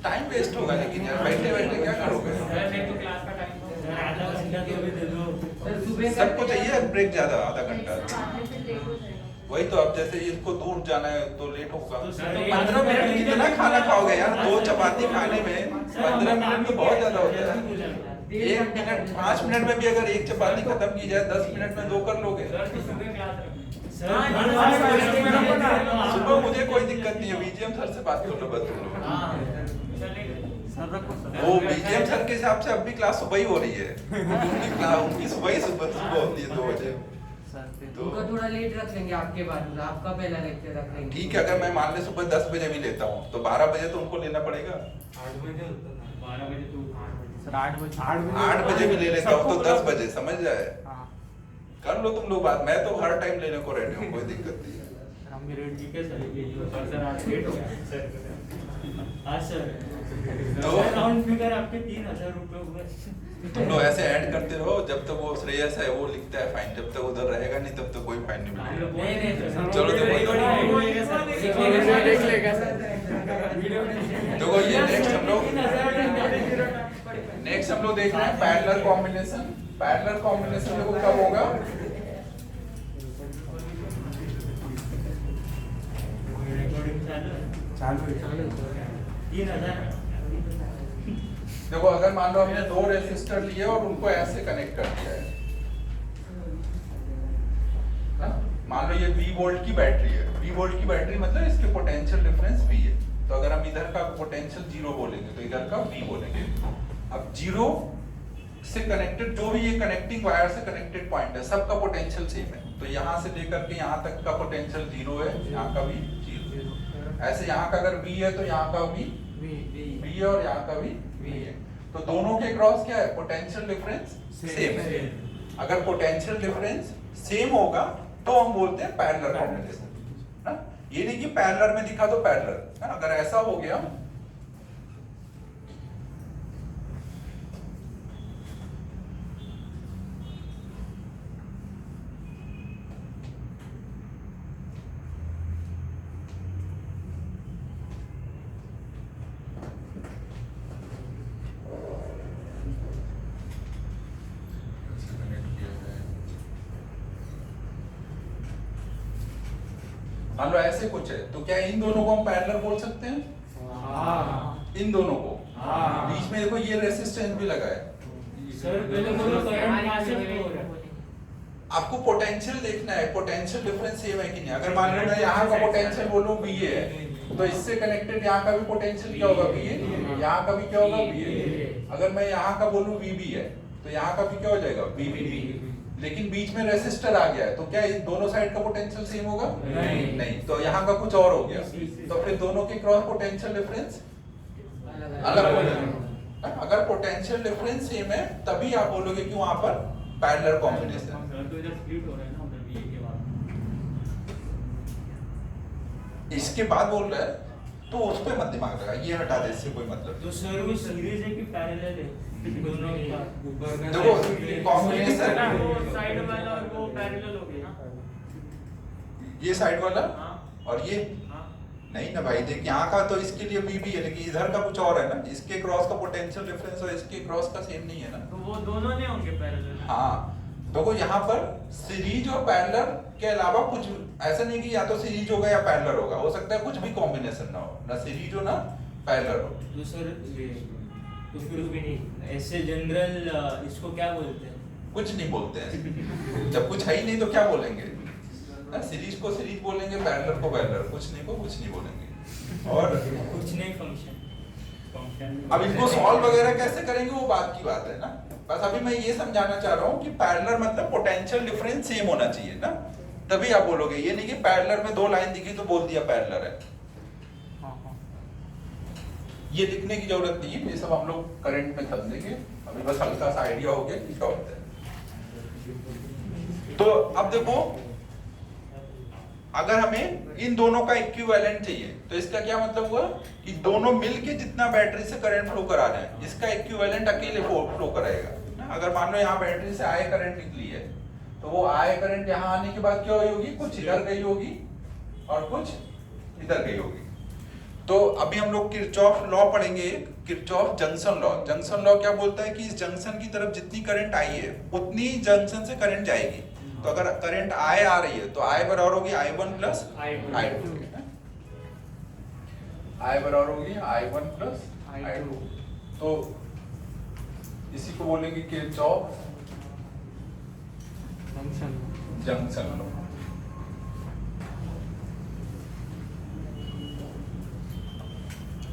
टाइम वेस्ट होगा, लेकिन यार बैठे बैठे क्या करोगे।
सर नहीं तो क्लास का टाइम
सर आधा घंटा तो भी दे दो।
सर सुबह
सबको चाहिए ब्रेक ज्यादा, आधा घंटा।
बाद में फिर लेट हो जाएगा।
वही तो, अब जैसे इसको दूर जाना है तो लेट होगा।
तो सर
15 मिनट कितना खाना खाओगे यार, 2 चपाती खाने में 15 मिनट तो बहुत ज्यादा होता है। 1 मिनट 5 मिनट में भी अगर एक चपाती खत्म की जाए 10 मिनट में 2 कर लोगे।
सर तो सुबह क्लास रखें।
सर
सुबह मुझे कोई दिक्कत नहीं है, बीजीएम सर से बात कर लो बस तुम लोग।
हाँ चलेगा सर रखो सर।
वो बीजीएम सर के हिसाब से अब भी क्लास सुबह ही हो रही है, उनकी सुबह होती है 2 बजे।
उनका थोड़ा लेट रख लेंगे आपके बाद में, आपका पहला लेक्चर रख लेंगे।
ठीक है, अगर मैं मान ले सुबह 10 बजे भी लेता हूँ तो 12 बजे तो उनको लेना पड़ेगा।
8 बजे होता है
12 बजे तो 8 बजे
सर 8 बजे
8 बजे भी ले लेता हूँ तो 10 बजे, समझ जाए।
हाँ
कर लो तुम लोग बात, मैं तो हर टाइम लेने को रेडी हूँ, कोई दिक्कत नहीं है।
सर हम भी रेडी
ठीक है सर
सर आज लेट हो गया।
हाँ सर
तो
राउंड फिगर आपके 3000 रुपए हुए।
तुम लोग ऐसे ऐड करते रहो, जब तक वो श्रेयस है वो लिखता है फाइन, जब तक उधर रहेगा नहीं तब तक कोई फाइन नहीं मिलेगा।
नहीं सर
चलो
देख लेगा सर।
देखो ये नेक्स्ट हम लोग देख रहे हैं पैरेलल कॉम्बिनेशन। पैरेलल कॉम्बिनेशन देखो कब होगा,
चालू है।
3000
देखो अगर मान लो हमने 2 रेसिस्टर लिए और उनको ऐसे कनेक्ट कर दिया है ना? मान लो ये V वोल्ट की बैटरी है, V वोल्ट की बैटरी मतलब इसके पोटेंशियल डिफरेंस V है, तो अगर हम इधर का पोटेंशियल 0 बोलेंगे तो इधर का V बोलेंगे। अब 0 से कनेक्टेड जो भी ये कनेक्टिंग वायर से कनेक्टेड पॉइंट है सबका पोटेंशियल सेम है, तो यहाँ से लेकर के यहाँ तक का पोटेंशियल 0 है, यहाँ का भी 0। ऐसे यहाँ का अगर V है तो यहाँ का भी V है और यहाँ का भी V है, तो दोनों के क्रॉस क्या है, पोटेंशियल डिफरेंस सेम है। अगर पोटेंशियल डिफरेंस सेम होगा तो हम बोलते हैं पैरेलल कॉम्बिनेशन ना। ये नहीं कि पैरेलल में दिखा तो पैरेलल है, अगर ऐसा हो गया मान लो ऐसे कुछ है, तो क्या इन दोनों को हम पैरेलल बोल सकते हैं? इन दोनों को बीच में देखो ये रेसिस्टेंस भी लगा है।
सर पहले बोलो करंट कहां से फ्लो हो रहा है?
आपको पोटेंशियल देखना है, पोटेंशियल डिफरेंस सेम है कि नहीं। अगर मान लो मैं यहाँ का पोटेंशियल बोलूं VA है तो इससे कनेक्टेड यहाँ का भी पोटेंशियल क्या होगा VA, यहाँ का भी क्या होगा VA। अगर मैं यहाँ का बोलूं VB है तो यहाँ का भी क्या हो जाएगा VB, लेकिन बीच में रेसिस्टर आ गया है तो क्या इन दोनों साइड का पोटेंशियल सेम होगा? नहीं, तो यहाँ का कुछ और हो गया, तो फिर दोनों के क्रॉस पोटेंशियल डिफरेंस अलग हो जाएगा। अगर पोटेंशियल डिफरेंस सेम है तभी आप बोलोगे कि वहां पर पैरेलल कॉम्बिनेशन।
सर तो इधर स्प्लिट हो रहा है ना उधर VA के बाद।
इसके बाद बोल रहा है तो उस पे मत दिमाग लगा, ये हटा दे, इससे कोई मतलब
तो सर वो सीरीज है कि पैरेलल है दोनों का?
देखो कॉम्बिनेशन
ना वो साइड वाला और वो पैरेलल हो गया ना।
ये साइड वाला
हाँ।
और ये
हाँ।
नहीं ना भाई, देख यहाँ का तो इसके लिए VB है लेकिन इधर का कुछ और है ना, इसके क्रॉस का पोटेंशियल डिफरेंस और इसके क्रॉस का सेम नहीं है ना।
तो वो दोनों नहीं होंगे पैरेलल।
हाँ देखो यहाँ पर सीरीज और पैरेलल के अलावा कुछ ऐसा नहीं कि या तो सीरीज होगा या पैरेलल होगा, हो सकता है कुछ भी कॉम्बिनेशन ना हो, ना सीरीज हो ना पैरेलल हो।
तो सर तो फिर भी नहीं ऐसे जनरल इसको क्या बोलते हैं?
कुछ नहीं बोलते हैं, जब कुछ है ही नहीं तो क्या बोलेंगे ना, सीरीज को सीरीज बोलेंगे, पैरेलल को पैरेलल, कुछ नहीं को कुछ नहीं बोलेंगे। और
कुछ नहीं फंक्शन
अब इनको सॉल्व वगैरह कैसे करेंगे वो बात की बात है ना, बस अभी मैं ये समझाना चाह रहा हूँ कि पैरेलल मतलब पोटेंशियल डिफरेंस सेम होना चाहिए ना। तभी आप बोलोगे, ये नहीं कि पैरेलल में दो लाइन दिखी तो बोल दिया पैरेलल है।
हाँ हाँ
ये लिखने की जरूरत नहीं है, ये सब हम लोग करंट में समझेंगे, अभी बस हल्का सा आइडिया हो गया कि क्या होता है। तो अब देखो, अगर हमें इन दोनों का इक्विवेलेंट चाहिए तो इसका क्या मतलब हुआ कि दोनों मिलके जितना बैटरी से करंट फ्लो करा रहे हैं इसका इक्विवेलेंट अकेले फ्लो कराएगा ना। अगर मान लो यहाँ बैटरी से आई करंट निकली है तो वो आई करंट यहाँ आने के बाद क्या हुई होगी, कुछ इधर गई होगी और कुछ इधर गई होगी। तो अभी हम लोग किरचॉफ लॉ पढ़ेंगे, Kirchhoff junction law. Junction law क्या बोलता है कि इस जंक्शन की तरफ जितनी करंट आई है उतनी जंक्शन से करंट जाएगी। तो अगर करंट आई आ रही है तो आई बराबर होगी I1 प्लस I2, आई बराबर होगी I1 प्लस I2। तो इसी को बोलेंगे Kirchhoff junction law.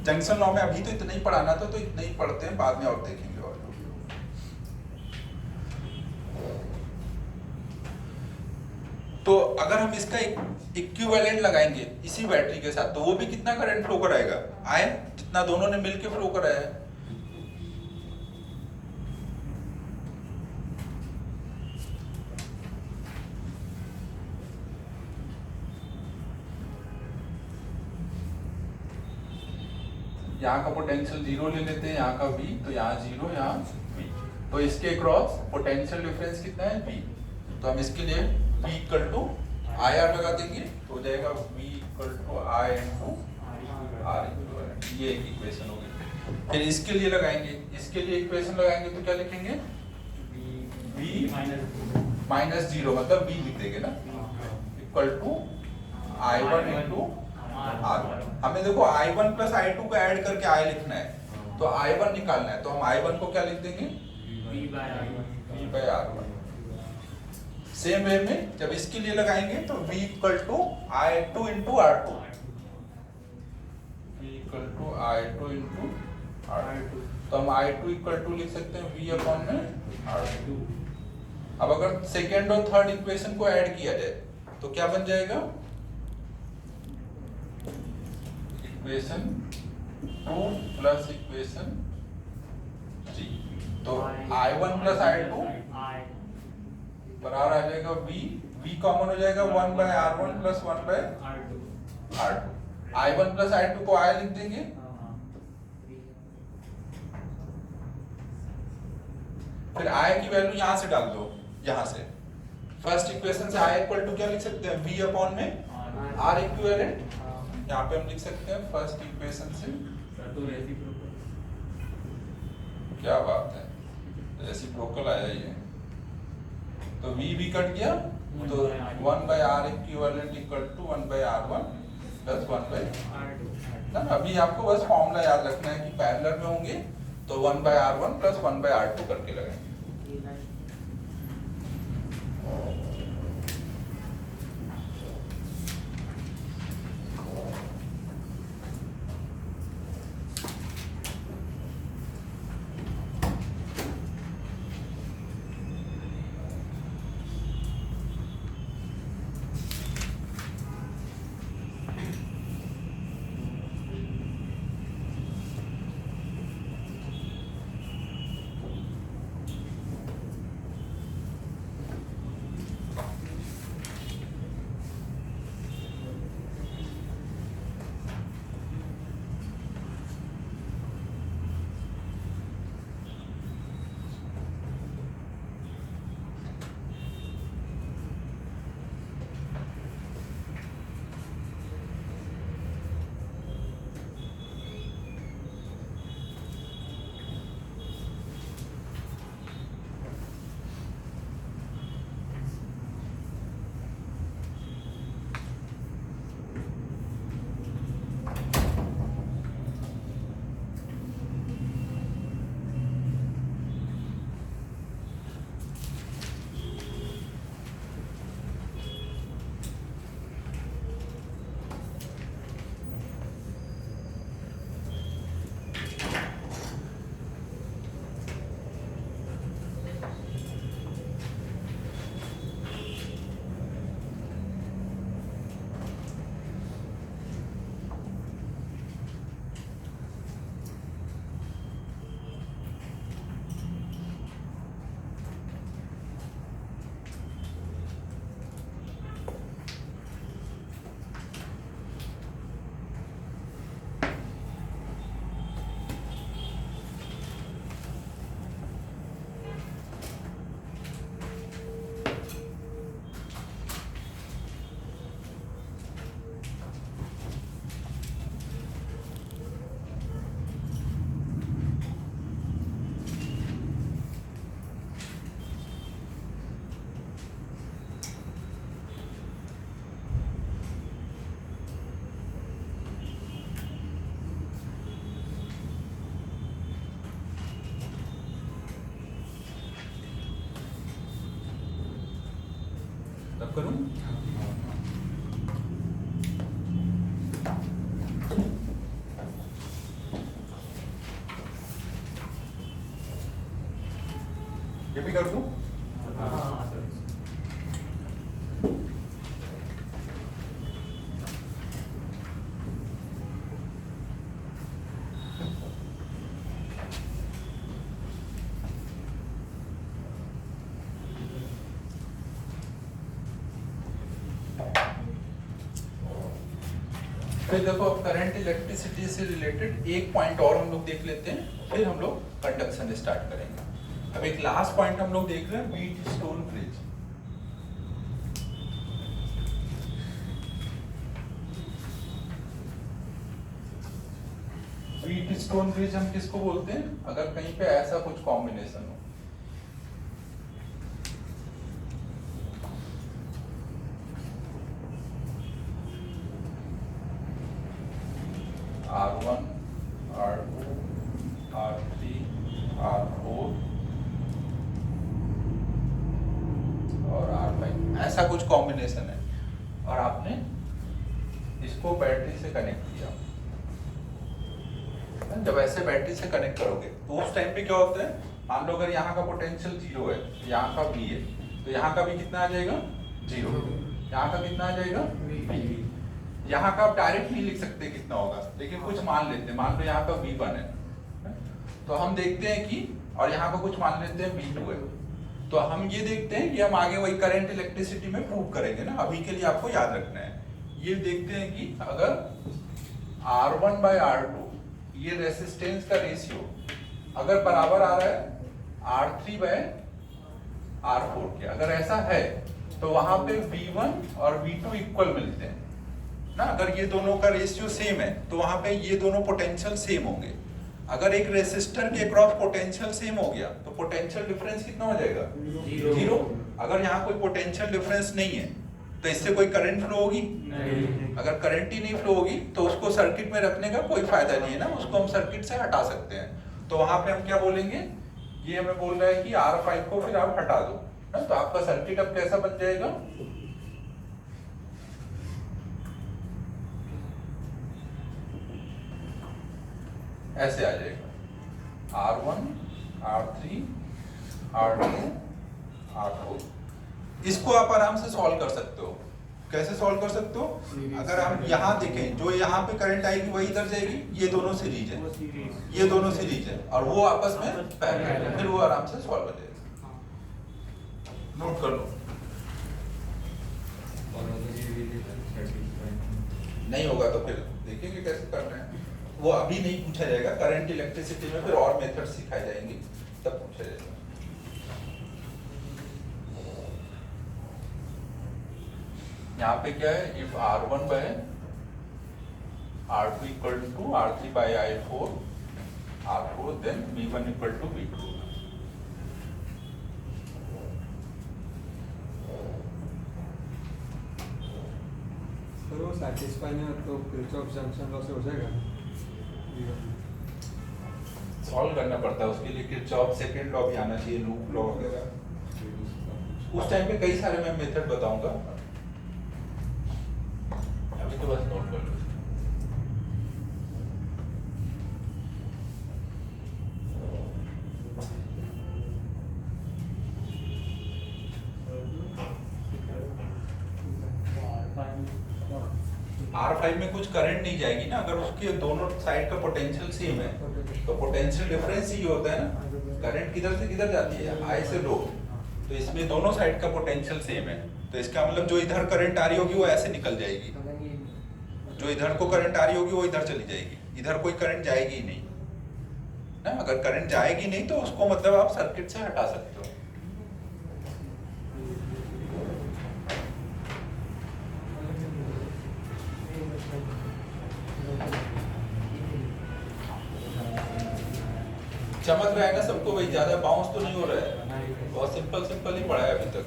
Junction law में अभी तो इतना ही पढ़ाना था, तो इतना ही पढ़ते हैं, बाद में और देखेंगे। और तो अगर हम इसका इक्विवेलेंट लगाएंगे इसी बैटरी के साथ तो वो भी कितना करंट फ्लो कराएगा, आए जितना दोनों ने मिलके फ्लो कराया है। यहाँ का पोटेंशियल जीरो ले लेते हैं, यहाँ का V, तो यहाँ जीरो, यहाँ V। तो इसके क्रॉस पोटेंशियल डिफरेंस कितना है V। तो हम इसके लिए V इक्वल टू IR लगा देंगे तो हो जाएगा V equal to I into R equivalent. ये एक इक्वेशन होगी। फिर इसके लिए लगाएंगे, इसके लिए इक्वेशन लगाएंगे तो क्या लिखेंगे, V माइनस जीरो मतलब V लिख देंगे ना, equal to I1 into R1। हमें देखो I1 प्लस I2 को ऐड करके I लिखना है तो I1 निकालना है, तो हम I1 को क्या लिख देंगे, V by R1। Same way में जब इसके लिए लगाएंगे तो V equal to I2 into R2, V equal to I2 into R2। तो हम I2 इक्वल टू लिख सकते हैं V अपॉन में R2। अब अगर सेकेंड और थर्ड इक्वेशन को ऐड किया जाए तो क्या बन जाएगा, इक्वेशन 2 प्लस इक्वेशन 3। तो I1 प्लस I2 बराबर आ जाएगा V कॉमन हो जाएगा 1 by R1 plus 1 bye R2। I1 plus I2 को I लिख देंगे, फिर I की वैल्यू यहाँ से डाल दो, यहाँ से फर्स्ट इक्वेशन से I इक्वल टू क्या लिख सकते हैं, V अपॉन में R इक्विवेलेंट। यहाँ पे हम लिख सकते हैं फर्स्ट इक्वेशन से, क्या बात है, रेसिप्रोकल आया ये। तो V कट गया तो 1 by R equivalent equal to 1 by R1 plus 1 by ना। अभी आपको बस फॉर्मूला याद रखना है कि पैरेलल में होंगे तो 1 by R1 plus 1 bye R2 करके लगाएंगे। स्टार्ट करूं? ये भी कर दूं?
हाँ सर।
फिर देखो अब करंट इलेक्ट्रिसिटी से रिलेटेड एक पॉइंट और हम लोग देख लेते हैं, फिर हम लोग कंडक्शन स्टार्ट करेंगे। अब एक लास्ट पॉइंट हम लोग देख रहे हैं, wheat stone bridge. Wheat stone bridge हम किसको बोलते हैं? अगर कहीं पे ऐसा कुछ कॉम्बिनेशन हो, R1, R2, R3, R4 और R5, ऐसा कुछ कॉम्बिनेशन है और आपने इसको बैटरी से कनेक्ट किया। जब ऐसे बैटरी से कनेक्ट करोगे तो उस टाइम पे क्या होता है, मान लो अगर यहाँ का पोटेंशियल 0 है, यहाँ का V है, तो यहाँ का भी कितना आ जाएगा? 0। यहाँ का कितना आ जाएगा? V। यहाँ का आप डायरेक्ट नहीं लिख सकते कितना होगा, लेकिन कुछ मान लेते हैं, मान लो यहाँ का V1 है, तो हम देखते हैं कि, और यहाँ का कुछ मान लेते हैं V2 है, तो हम ये देखते हैं कि हम आगे वही करंट इलेक्ट्रिसिटी में प्रूव करेंगे ना। अभी के लिए आपको याद रखना है, ये देखते हैं कि अगर R1/R2 ये रेसिस्टेंस का रेशियो अगर बराबर आ रहा है R3/R4 के, अगर ऐसा है तो वहां पे V1 और V2 इक्वल मिलते हैं ना। अगर ये दोनों का रेशियो सेम है तो वहां पे ये दोनों पोटेंशियल सेम होंगे। अगर एक रेसिस्टर के अक्रॉस पोटेंशियल सेम हो गया तो पोटेंशियल डिफरेंस कितना हो जाएगा? 0। अगर यहाँ कोई पोटेंशियल डिफरेंस नहीं है तो इससे कोई करंट फ्लो होगी?
नहीं।
अगर करंट ही नहीं फ्लो होगी तो उसको सर्किट में रखने का कोई फायदा नहीं है ना, उसको हम सर्किट से हटा सकते हैं। तो वहां पे हम क्या बोलेंगे, ये हमें बोल रहा है कि R5 को फिर आप हटा दो ना, तो आपका सर्किट अब कैसा बन जाएगा? ऐसे आ जाएगा R1, R3, R2, R4। इसको आप आराम से सॉल्व कर सकते हो। कैसे सॉल्व कर सकते हो? अगर हम यहाँ देखें, जो यहाँ पे करंट आएगी वही इधर जाएगी, ये दोनों सीरीज है, ये दोनों सीरीज है और वो आपस में पैरेलल है, फिर वो आराम से सॉल्व हो जाएगा। नोट कर लो।
और अगर ये रिलेशन सेटिस्फाई
नहीं होगा तो फिर देखेंगे कैसे करना है, वो अभी नहीं पूछा जाएगा। करंट इलेक्ट्रिसिटी में फिर और मेथड सिखाए जाएंगे तब पूछा जाएगा। यहाँ पे क्या है, if R1/R2 equal to R3/I4 R4 then V1 equal to V2।
Sir वो सैटिस्फाई नहीं हो तो किरचॉफ जंक्शन लॉ से हो जाएगा?
सॉल्व करना पड़ता है उसके लिए, किरचॉफ सेकंड लॉ भी आना चाहिए, लूप लॉ वगैरह। उस टाइम पे कई सारे मैं मेथड बताऊंगा, अभी तो बस नोट कर लो। R5 में कुछ करंट नहीं जाएगी ना, अगर उसके दोनों साइड का पोटेंशियल सेम है तो पोटेंशियल डिफरेंस ही होता है ना। करंट किधर से किधर जाती है? हाई से लो, तो इसमें दोनों साइड का पोटेंशियल सेम है, तो इसका मतलब जो इधर करंट आ रही होगी वो ऐसे निकल जाएगी, जो इधर को करंट आ रही होगी वो इधर चली जाएगी, इधर कोई करंट जाएगी ही नहीं ना। अगर करंट जाएगी नहीं तो उसको मतलब आप सर्किट से हटा सकते हो। चमक रहा है ना सबको भाई? ज्यादा बाउंस तो नहीं हो रहा है? बहुत सिंपल सिंपल ही पढ़ा है अभी तक।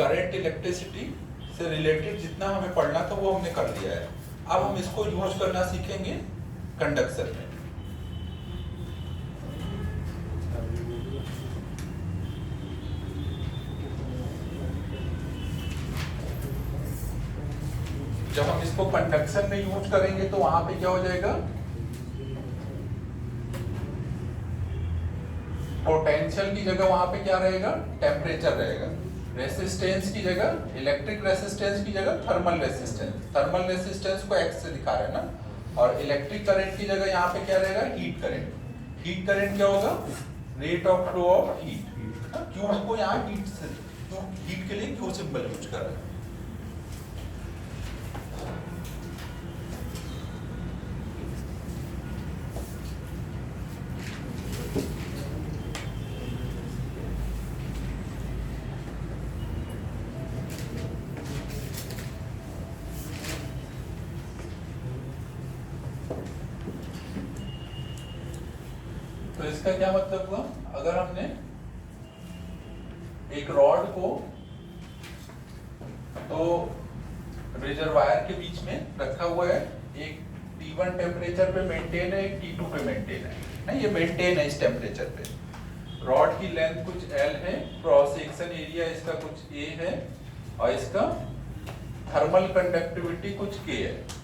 करंट इलेक्ट्रिसिटी से रिलेटेड जितना हमें पढ़ना था वो हमने कर लिया है। अब हम इसको यूज करना सीखेंगे कंडक्शन में। जब हम इसको कंडक्शन में यूज करेंगे तो वहां पे क्या हो जाएगा, पोटेंशियल की जगह वहां पे क्या रहेगा, टेम्परेचर रहेगा। रेसिस्टेंस की जगह, इलेक्ट्रिक रेसिस्टेंस की जगह थर्मल रेसिस्टेंस। थर्मल रेसिस्टेंस को एक्स से दिखा रहे हैं ना। और इलेक्ट्रिक करंट की जगह यहाँ पे क्या रहेगा, हीट करंट। हीट करंट क्या होगा, rate of flow of heat. Q को यहाँ हीट से, हीट के लिए क्यू सिंबल यूज कर रहे हैं। तो इसका क्या मतलब हुआ, अगर हमने एक रॉड को तो रिजर्वायर के बीच में रखा हुआ है, एक T1 टेम्परेचर पे मेंटेन है, एक T2 पे मेंटेन है ना, ये मेंटेन है इस टेम्परेचर पे। रॉड की लेंथ कुछ L है, क्रॉस सेक्शन एरिया इसका कुछ A है, और इसका थर्मल कंडक्टिविटी कुछ K है।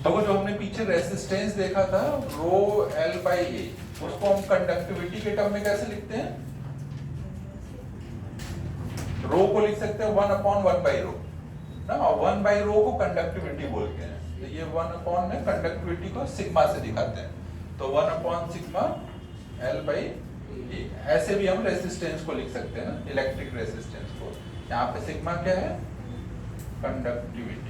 तो वो जो हमने पीछे रेसिस्टेंस देखा था रो L बाई A, उसको हम कंडक्टिविटी के टर्म में कैसे लिखते हैं, रो को लिख सकते हैं 1/1 बाई रो ना, और 1 बाई रो को कंडक्टिविटी बोलते हैं। तो ये 1 में कंडक्टिविटी को सिग्मा से दिखाते हैं, तो 1/सिग्मा L बाई A। ऐसे भी हम रेसिस्टेंस को लिख सकते हैं ना, इलेक्ट्रिक रेसिस्टेंस को। यहाँ पे सिग्मा क्या है, कंडक्टिविटी।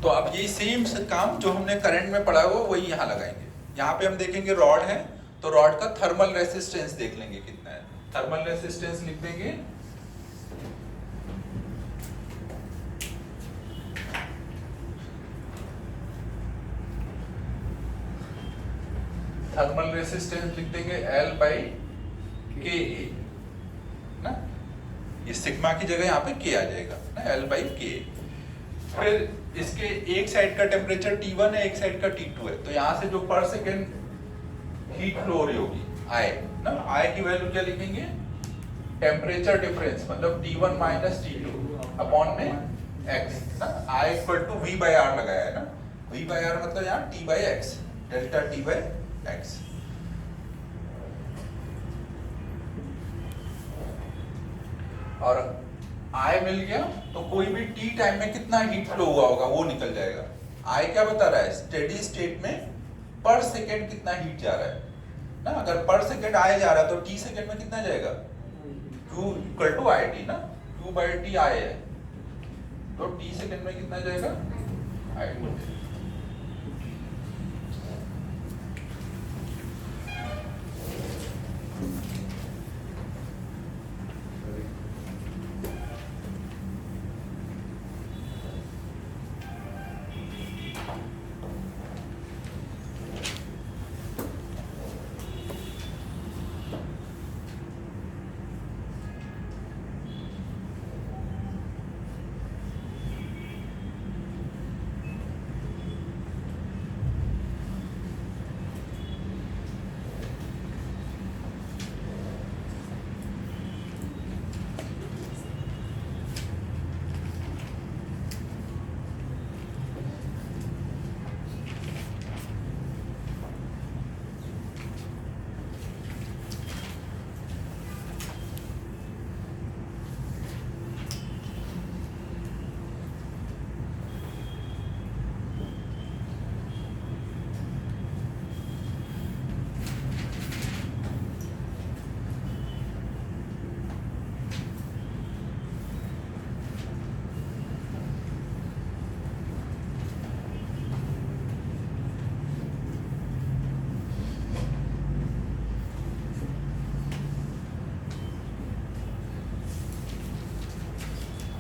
तो अब ये सेम काम जो हमने करंट में पढ़ा हुआ वही यहाँ लगाएंगे। यहाँ पे हम देखेंगे रॉड है, तो रॉड का थर्मल रेसिस्टेंस देख लेंगे कितना है। थर्मल रेसिस्टेंस लिख देंगे थर्मल रेसिस्टेंस लिख देंगे L बाई के ना, ये सिग्मा की जगह यहाँ पे K आ जाएगा ना, L बाई के। फिर इसके एक साइड का टेम्परेचर T1 है, एक साइड का T2 है, तो यहाँ से जो पर सेकेंड हीट फ्लो हो रही होगी I ना, I की वैल्यू क्या लिखेंगे, टेम्परेचर डिफरेंस मतलब T1 माइनस T2 अपॉन में x ना, I equal to V by R लगाया है ना, V बाई R मतलब यहाँ T by x, delta T by x। और I मिल गया तो कोई भी T टाइम में कितना हीट फ्लो हुआ होगा वो निकल जाएगा। I क्या बता रहा है, स्टेडी स्टेट में पर सेकेंड कितना हीट जा रहा है ना, अगर पर सेकेंड I जा रहा है तो T सेकेंड में कितना जाएगा, Q इक्वल टू IT ना, Q बाई T I है, तो T सेकेंड में कितना जाएगा, IT।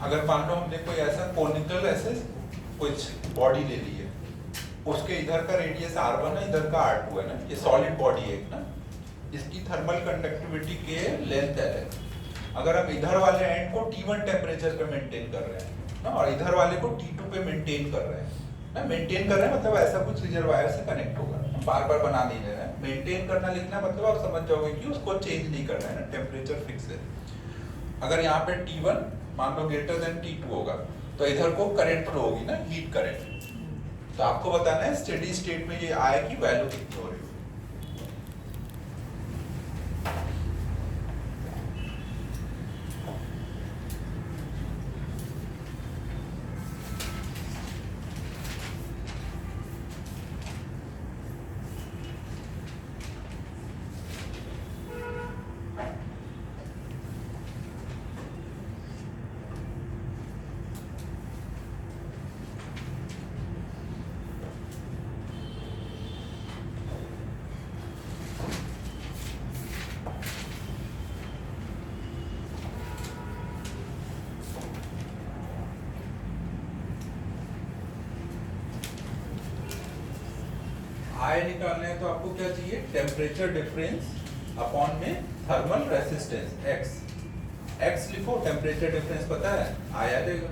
अगर मान लो हमने कोई ऐसा कोनिकल ऐसे कुछ बॉडी ले ली है, उसके इधर का रेडियस R1 है, इधर का R2 है ना, ये सॉलिड बॉडी है एक ना, इसकी थर्मल कंडक्टिविटी के लेंथ एल है। अगर हम इधर वाले एंड को T1 टेम्परेचर पे मेंटेन कर रहे हैं ना, और इधर वाले को T2 पे मेंटेन कर रहे हैं ना, मेंटेन कर रहे हैं मतलब ऐसा कुछ रिजर्वायर से कनेक्ट होगा, बार बार बना नहीं रहे हैं। मेंटेन करना लिखना मतलब आप समझ जाओगे कि उसको चेंज नहीं करना है ना, टेम्परेचर फिक्स है। अगर यहाँ पे T1 मान लो ग्रेटर देन T2 होगा तो इधर को करंट फ्लो होगी ना, हीट करंट। तो आपको बताना है स्टेडी स्टेट में ये आय की वैल्यू कितनी हो रही है। आय निकालने है तो आपको क्या चाहिए, टेम्परेचर डिफरेंस अपॉन में थर्मल रेसिस्टेंस एक्स। एक्स लिखो, टेम्परेचर डिफरेंस पता है, आय आ जाएगा।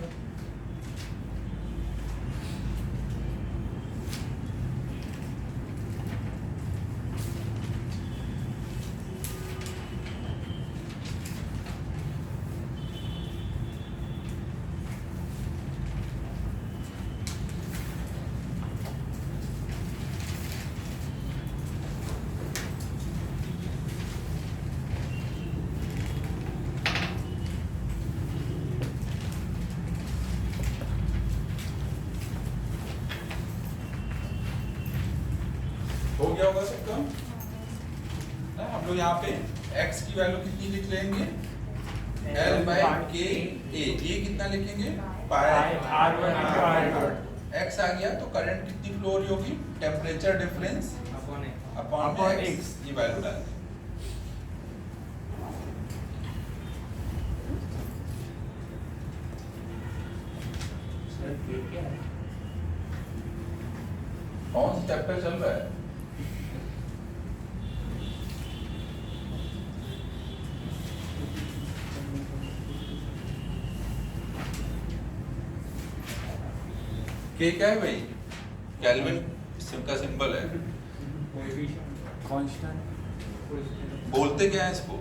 हो गया होगा सबका ना। हम लोग यहाँ पे x की वैल्यू कितनी लिख लेंगे, L बाय के ए। ये कितना लिखेंगे, पाई R1 x आ गया। तो करंट कितनी फ्लो हो रही होगी, टेम्परेचर डिफरेंस अपॉन x, ये वैल्यू डाल दें। कौन सा चैप्टर चल रहा है, के क्या है भाई, केल्विन का सिंबल है।
कांस्टेंट
बोलते क्या है इसको,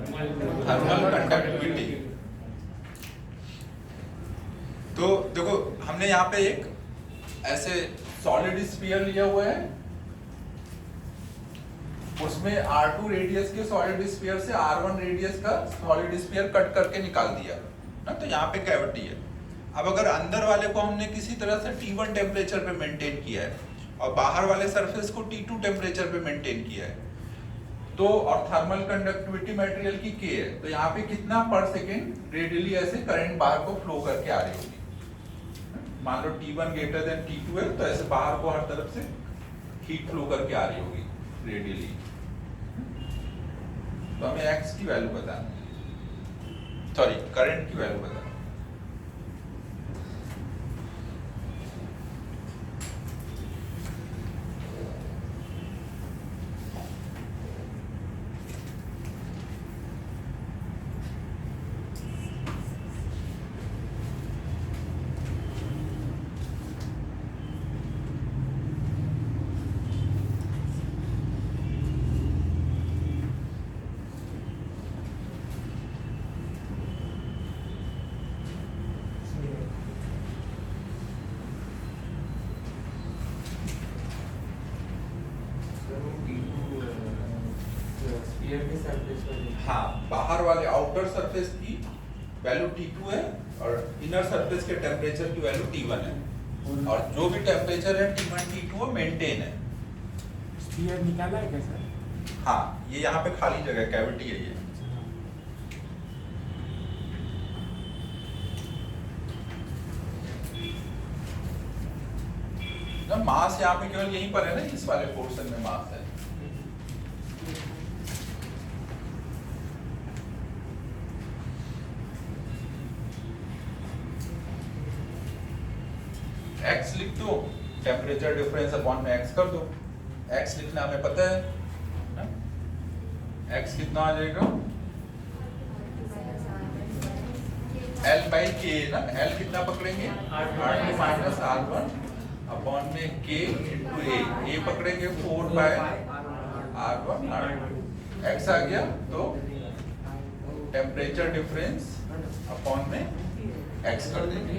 थर्मल कंडक्टिविटी। तो देखो हमने यहाँ पे एक ऐसे सॉलिड स्फीयर लिया हुआ है, उसमें R2 रेडियस के सॉलिड स्फीयर से R1 रेडियस का सॉलिड स्फीयर कट करके निकाल दिया ना, तो यहाँ पे कैविटी है। अब अगर अंदर वाले को हमने किसी तरह से T1 टेम्परेचर पे मेंटेन किया है और बाहर वाले सरफेस को T2 टेम्परेचर पे मेंटेन किया है, तो और थर्मल कंडक्टिविटी मटेरियल की K है, तो यहाँ पे कितना पर सेकेंड रेडियली ऐसे करंट बाहर को फ्लो करके आ रही होगी। मान लो T1 ग्रेटर देन T2 है, तो ऐसे बाहर को हर तरफ से हीट फ्लो करके आ रही होगी रेडियली। तो हमें x की वैल्यू बताना, सॉरी करंट की वैल्यू बताना। हाँ, बाहर वाले आउटर सरफेस की वैल्यू T2 है और इनर सरफेस के टेम्परेचर की वैल्यू T1 है, और जो भी टेम्परेचर है T1 T2 वो मेंटेन है।
स्फीयर निकाला है क्या सर?
हाँ, ये यहाँ पे खाली जगह कैविटी है ये। ना मास यहाँ पे केवल यहीं पर है ना, इस वाले पोर्शन में मास है। x लिख दो, टेम्परेचर डिफरेंस अपॉन में x कर दो। x लिखना हमें पता है ना? x कितना आ जाएगा L by K ना, L कितना पकड़ेंगे R2 minus R1 अपॉन में K into A पकड़ेंगे 4 by R1 x आ गया तो टेम्परेचर डिफरेंस अपॉन में x कर देंगे।